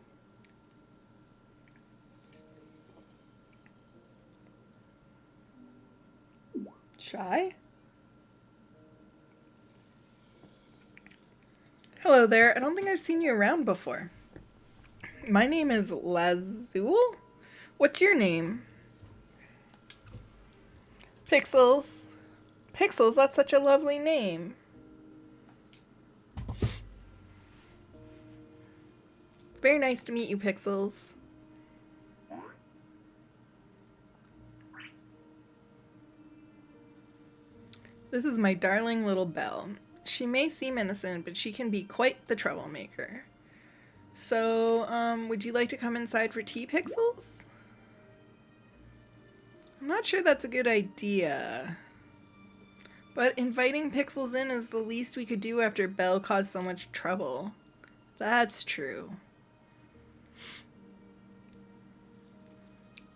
Shy? Hello there. I don't think I've seen you around before. My name is Lazul? What's your name? Pixels. Pixels, that's such a lovely name. It's very nice to meet you, Pixels. This is my darling little Belle. She may seem innocent, but she can be quite the troublemaker. So, would you like to come inside for tea, Pixels? I'm not sure that's a good idea. But inviting Pixels in is the least we could do after Belle caused so much trouble. That's true.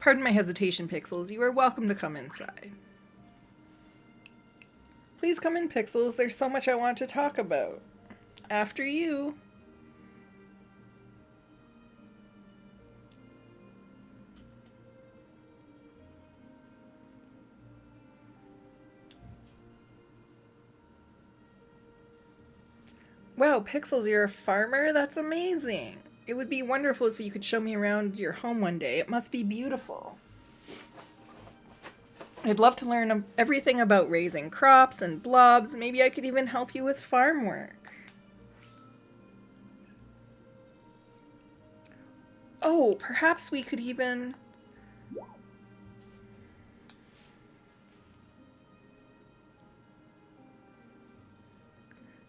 Pardon my hesitation, Pixels. You are welcome to come inside. Please come in, Pixels. There's so much I want to talk about. After you. Wow, Pixels, you're a farmer? That's amazing. It would be wonderful if you could show me around your home one day. It must be beautiful. I'd love to learn everything about raising crops and blobs. Maybe I could even help you with farm work. Oh, perhaps we could even...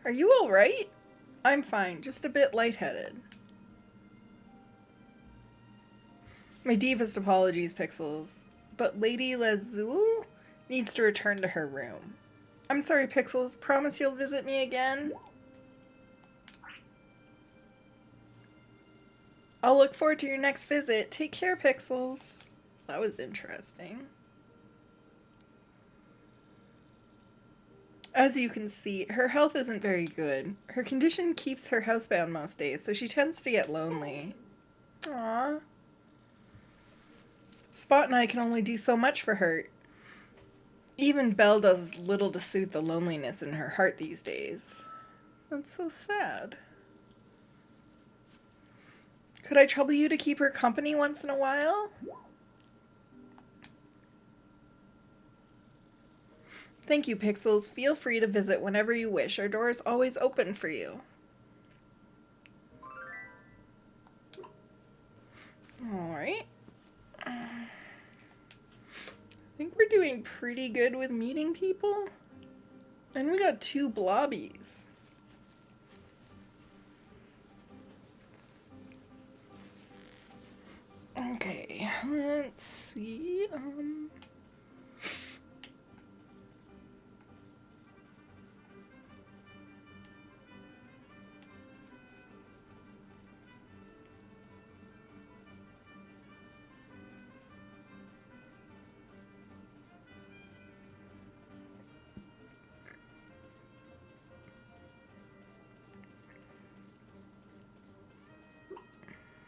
Are you all right? I'm fine, just a bit lightheaded. My deepest apologies, Pixels, but Lady Lazul needs to return to her room. I'm sorry, Pixels. Promise you'll visit me again? I'll look forward to your next visit. Take care, Pixels. That was interesting. As you can see, her health isn't very good. Her condition keeps her housebound most days, so she tends to get lonely. Aww. Spot and I can only do so much for her. Even Belle does little to soothe the loneliness in her heart these days. That's so sad. Could I trouble you to keep her company once in a while? Thank you, Pixels. Feel free to visit whenever you wish. Our door is always open for you. Alright. pretty good with meeting people. And we got 2 blobbies. Okay, let's see.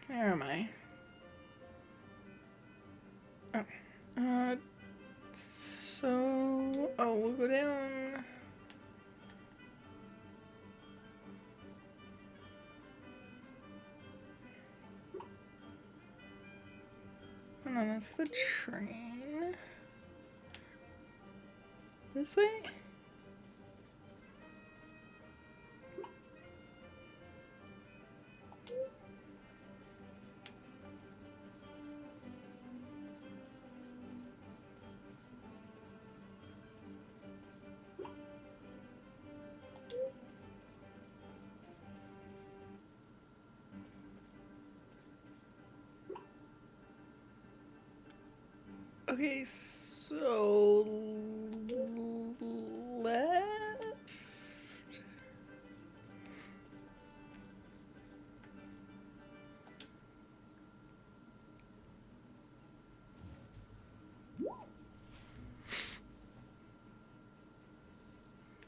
Where am I? Oh, we'll go down. Oh no, that's the train. This way? Okay, so left.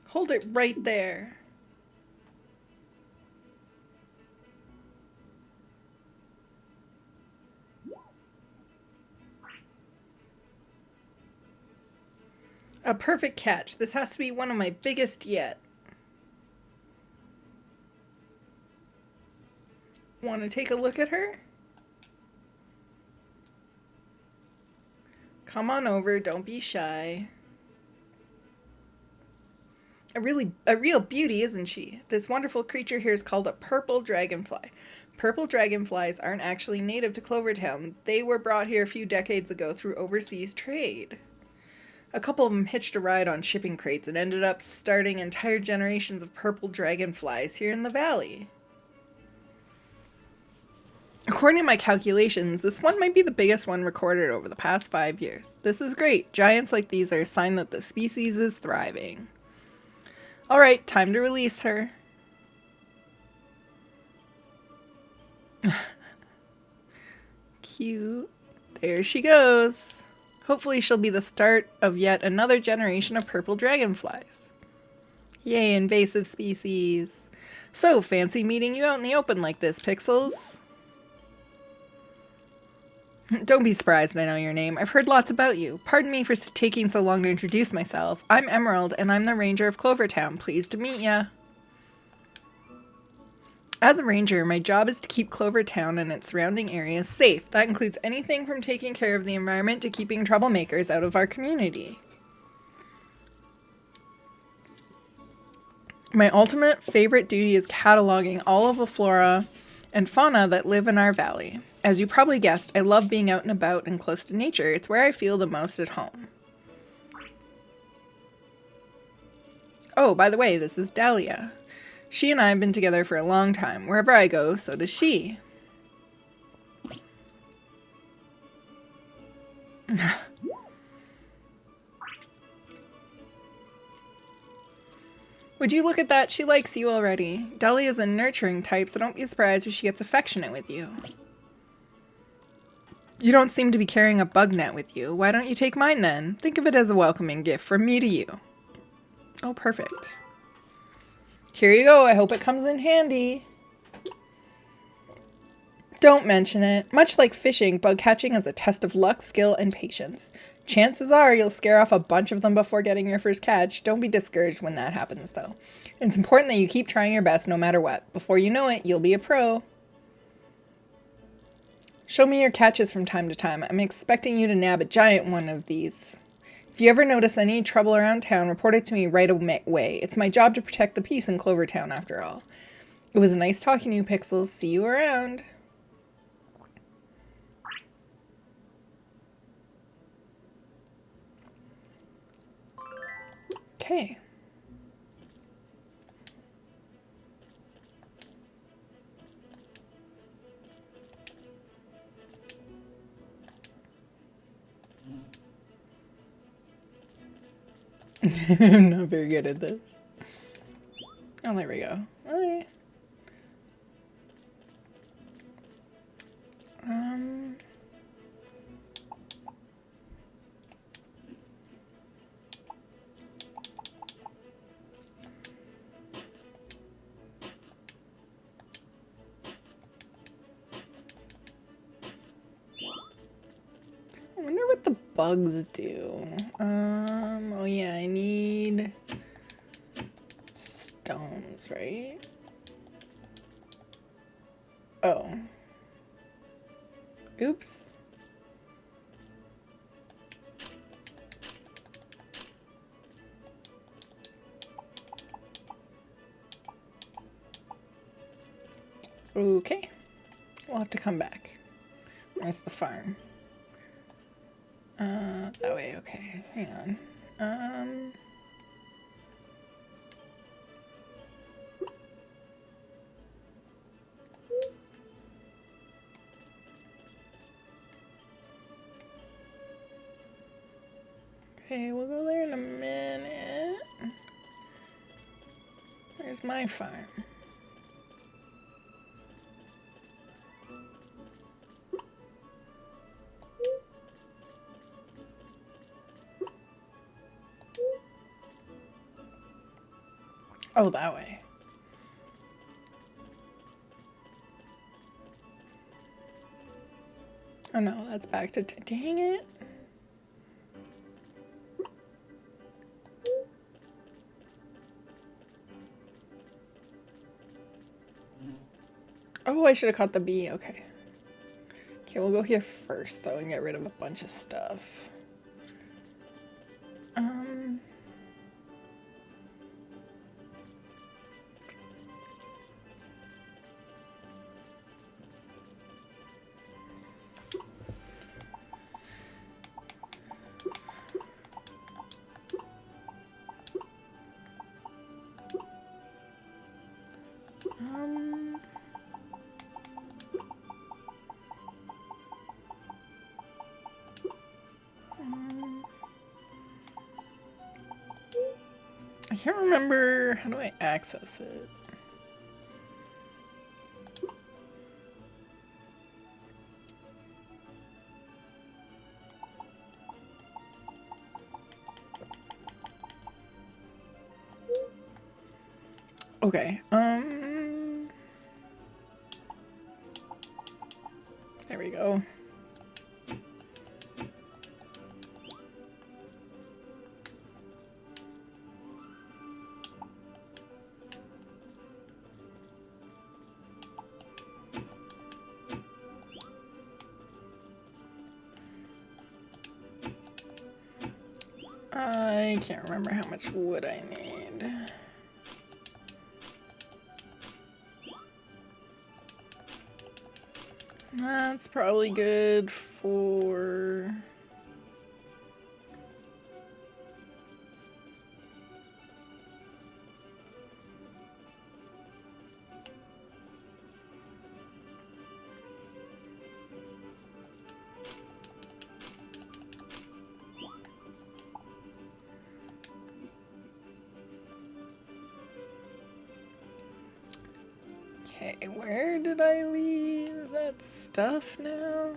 Hold it right there. A perfect catch. This has to be one of my biggest yet. Want to take a look at her? Come on over, don't be shy. A real beauty, isn't she? This wonderful creature here is called a purple dragonfly. Purple dragonflies aren't actually native to Clovertown. They were brought here a few decades ago through overseas trade. A couple of them hitched a ride on shipping crates and ended up starting entire generations of purple dragonflies here in the valley. According to my calculations, this one might be the biggest one recorded over the past 5 years. This is great. Giants like these are a sign that the species is thriving. Alright, time to release her. Cute. There she goes. Hopefully she'll be the start of yet another generation of purple dragonflies. Yay, invasive species. So, fancy meeting you out in the open like this, Pixels. Don't be surprised I know your name. I've heard lots about you. Pardon me for taking so long to introduce myself. I'm Emerald, and I'm the Ranger of Clovertown. Pleased to meet ya. As a ranger, my job is to keep Clovertown and its surrounding areas safe. That includes anything from taking care of the environment to keeping troublemakers out of our community. My ultimate favorite duty is cataloging all of the flora and fauna that live in our valley. As you probably guessed, I love being out and about and close to nature. It's where I feel the most at home. Oh, by the way, this is Dahlia. She and I have been together for a long time. Wherever I go, so does she. Would you look at that? She likes you already. Dahlia is a nurturing type, so don't be surprised if she gets affectionate with you. You don't seem to be carrying a bug net with you. Why don't you take mine then? Think of it as a welcoming gift from me to you. Oh, perfect. Here you go. I hope it comes in handy. Don't mention it. Much like fishing, bug catching is a test of luck, skill, and patience. Chances are you'll scare off a bunch of them before getting your first catch. Don't be discouraged when that happens, though. It's important that you keep trying your best no matter what. Before you know it, you'll be a pro. Show me your catches from time to time. I'm expecting you to nab a giant one of these. If you ever notice any trouble around town, report it to me right away. It's my job to protect the peace in Clovertown, after all. It was nice talking to you, Pixels. See you around. Okay. I'm not very good at this. Oh, there we go. Okay. I wonder what the bugs do. Oh yeah, I need stones, right? Oh. Oops. Okay. We'll have to come back. Where's the farm? That way, okay. Hang on. Okay, we'll go there in a minute. Where's my farm? Oh, that way. Oh no, that's back to dang it. Oh, I should have caught the bee. Okay. Okay, we'll go here first though and get rid of a bunch of stuff. I can't remember. How do I access it? Okay. There we go. I can't remember how much wood I need. That's probably good for... Okay, where did I leave that stuff now?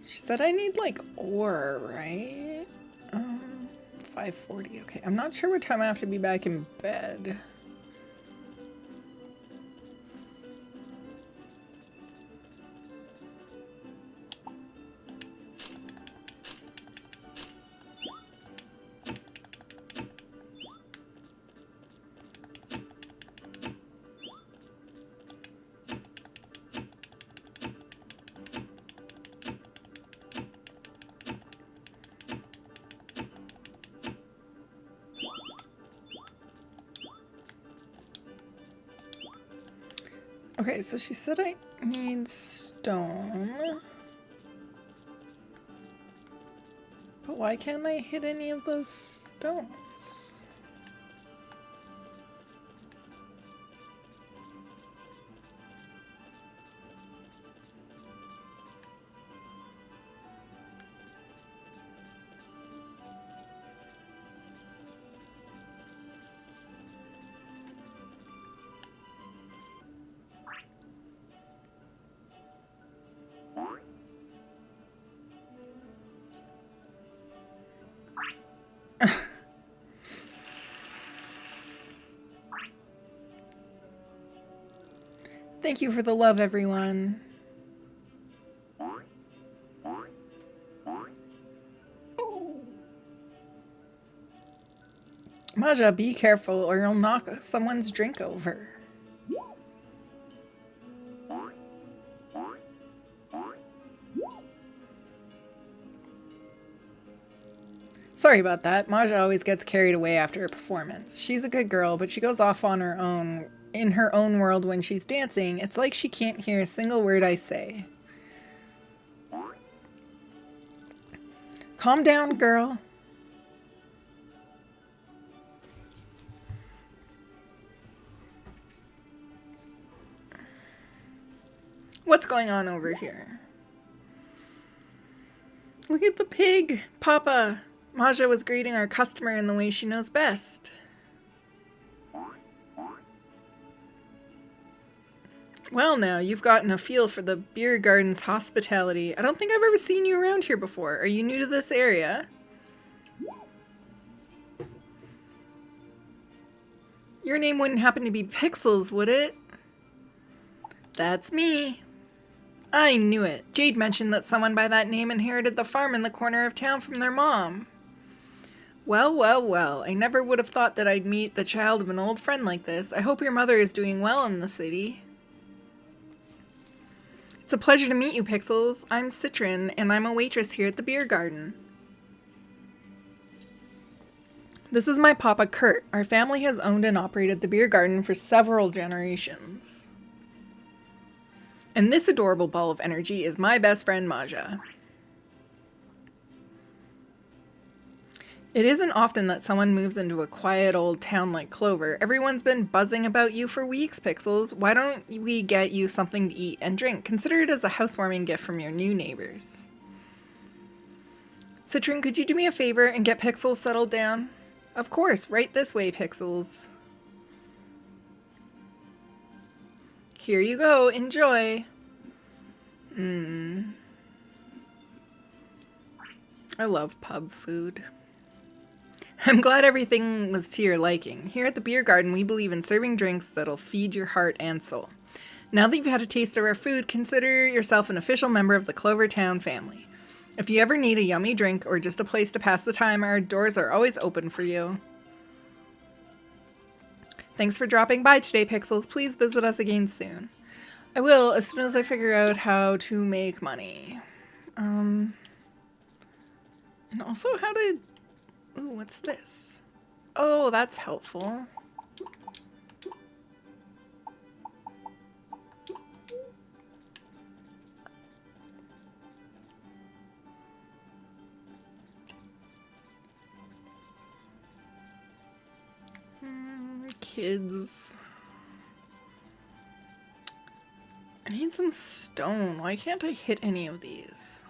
She said I need like ore, right? 5:40. Okay, I'm not sure what time I have to be back in bed. Okay, so she said I need stone. But why can't I hit any of those stones? Thank you for the love, everyone. Maja, be careful or you'll knock someone's drink over. Sorry about that. Maja always gets carried away after a performance. She's a good girl, but she goes off on her own, in her own world when she's dancing. It's like she can't hear a single word I say. Calm down, girl. What's going on over here? Look at the pig, Papa. Maja was greeting our customer in the way she knows best. Well now, you've gotten a feel for the beer garden's hospitality. I don't think I've ever seen you around here before. Are you new to this area? Your name wouldn't happen to be Pixels, would it? That's me. I knew it. Jade mentioned that someone by that name inherited the farm in the corner of town from their mom. Well, well, well. I never would have thought that I'd meet the child of an old friend like this. I hope your mother is doing well in the city. It's a pleasure to meet you, Pixels. I'm Citron, and I'm a waitress here at the beer garden. This is my papa, Kurt. Our family has owned and operated the beer garden for several generations. And this adorable ball of energy is my best friend, Maja. It isn't often that someone moves into a quiet old town like Clover. Everyone's been buzzing about you for weeks, Pixels. Why don't we get you something to eat and drink? Consider it as a housewarming gift from your new neighbors. Citron, could you do me a favor and get Pixels settled down? Of course, right this way, Pixels. Here you go, enjoy. I love pub food. I'm glad everything was to your liking. Here at the beer garden, we believe in serving drinks that'll feed your heart and soul. Now that you've had a taste of our food, consider yourself an official member of the Clover Town family. If you ever need a yummy drink or just a place to pass the time, our doors are always open for you. Thanks for dropping by today, Pixels. Please visit us again soon. I will, as soon as I figure out how to make money. And also how to... Ooh, what's this? Oh, that's helpful. Kids. I need some stone. Why can't I hit any of these?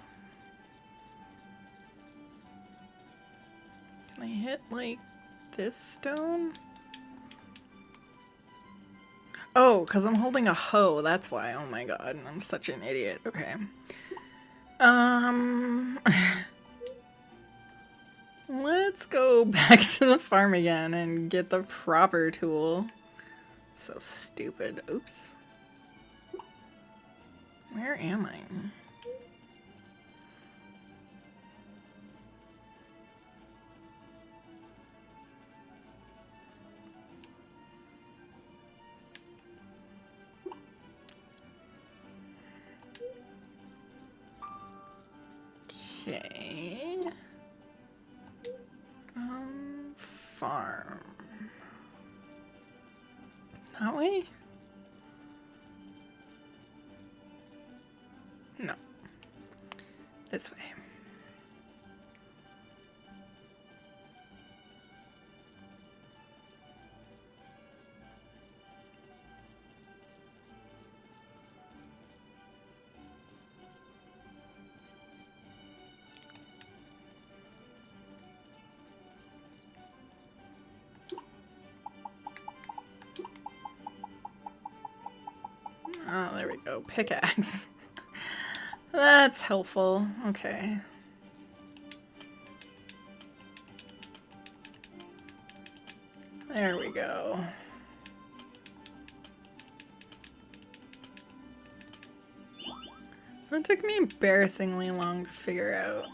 Can I hit, like, this stone? Oh, because I'm holding a hoe. That's why. Oh my god. I'm such an idiot. Okay. Let's go back to the farm again and get the proper tool. So stupid. Oops. Where am I? Okay. Farm. That way? No. This way. Oh, there we go. Pickaxe. That's helpful. Okay. There we go. That took me embarrassingly long to figure out.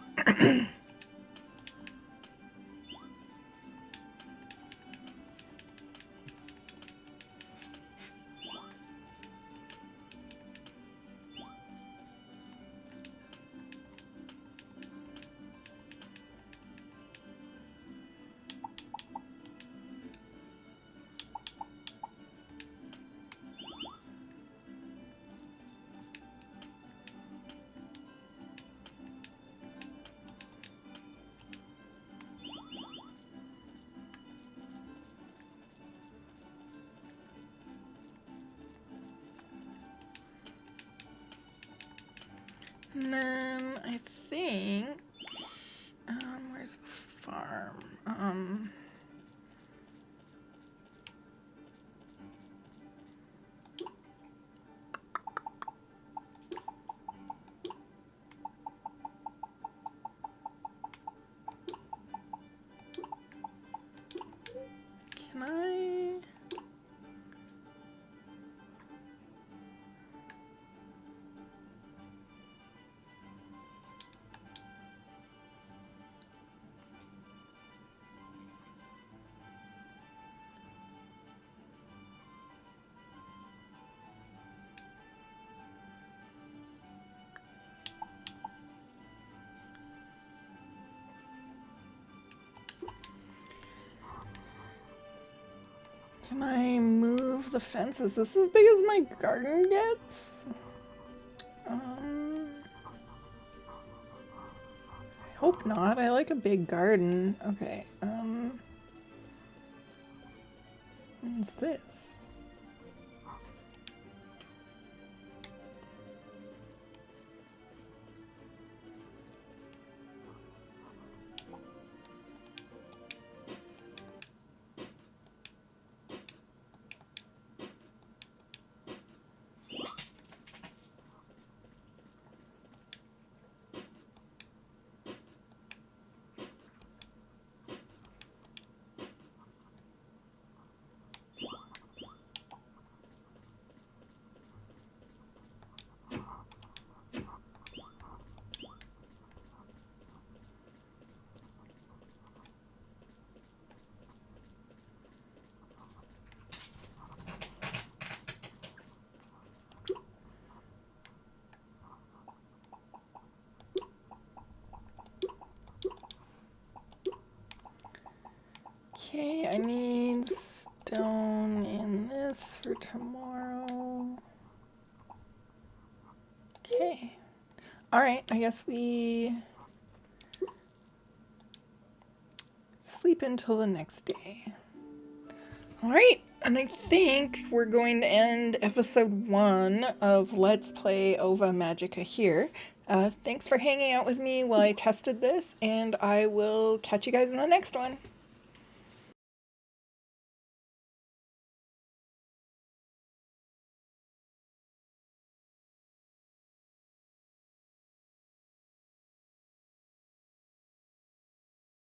And then I think, where's the farm? Can I? Can I move the fence? Is this as big as my garden gets? I hope not. I like a big garden. Okay, what's this? Okay, I need stone in this for tomorrow. Okay. Alright, I guess we sleep until the next day. Alright, and I think we're going to end episode 1 of Let's Play Ova Magica here. Thanks for hanging out with me while I tested this, and I will catch you guys in the next one.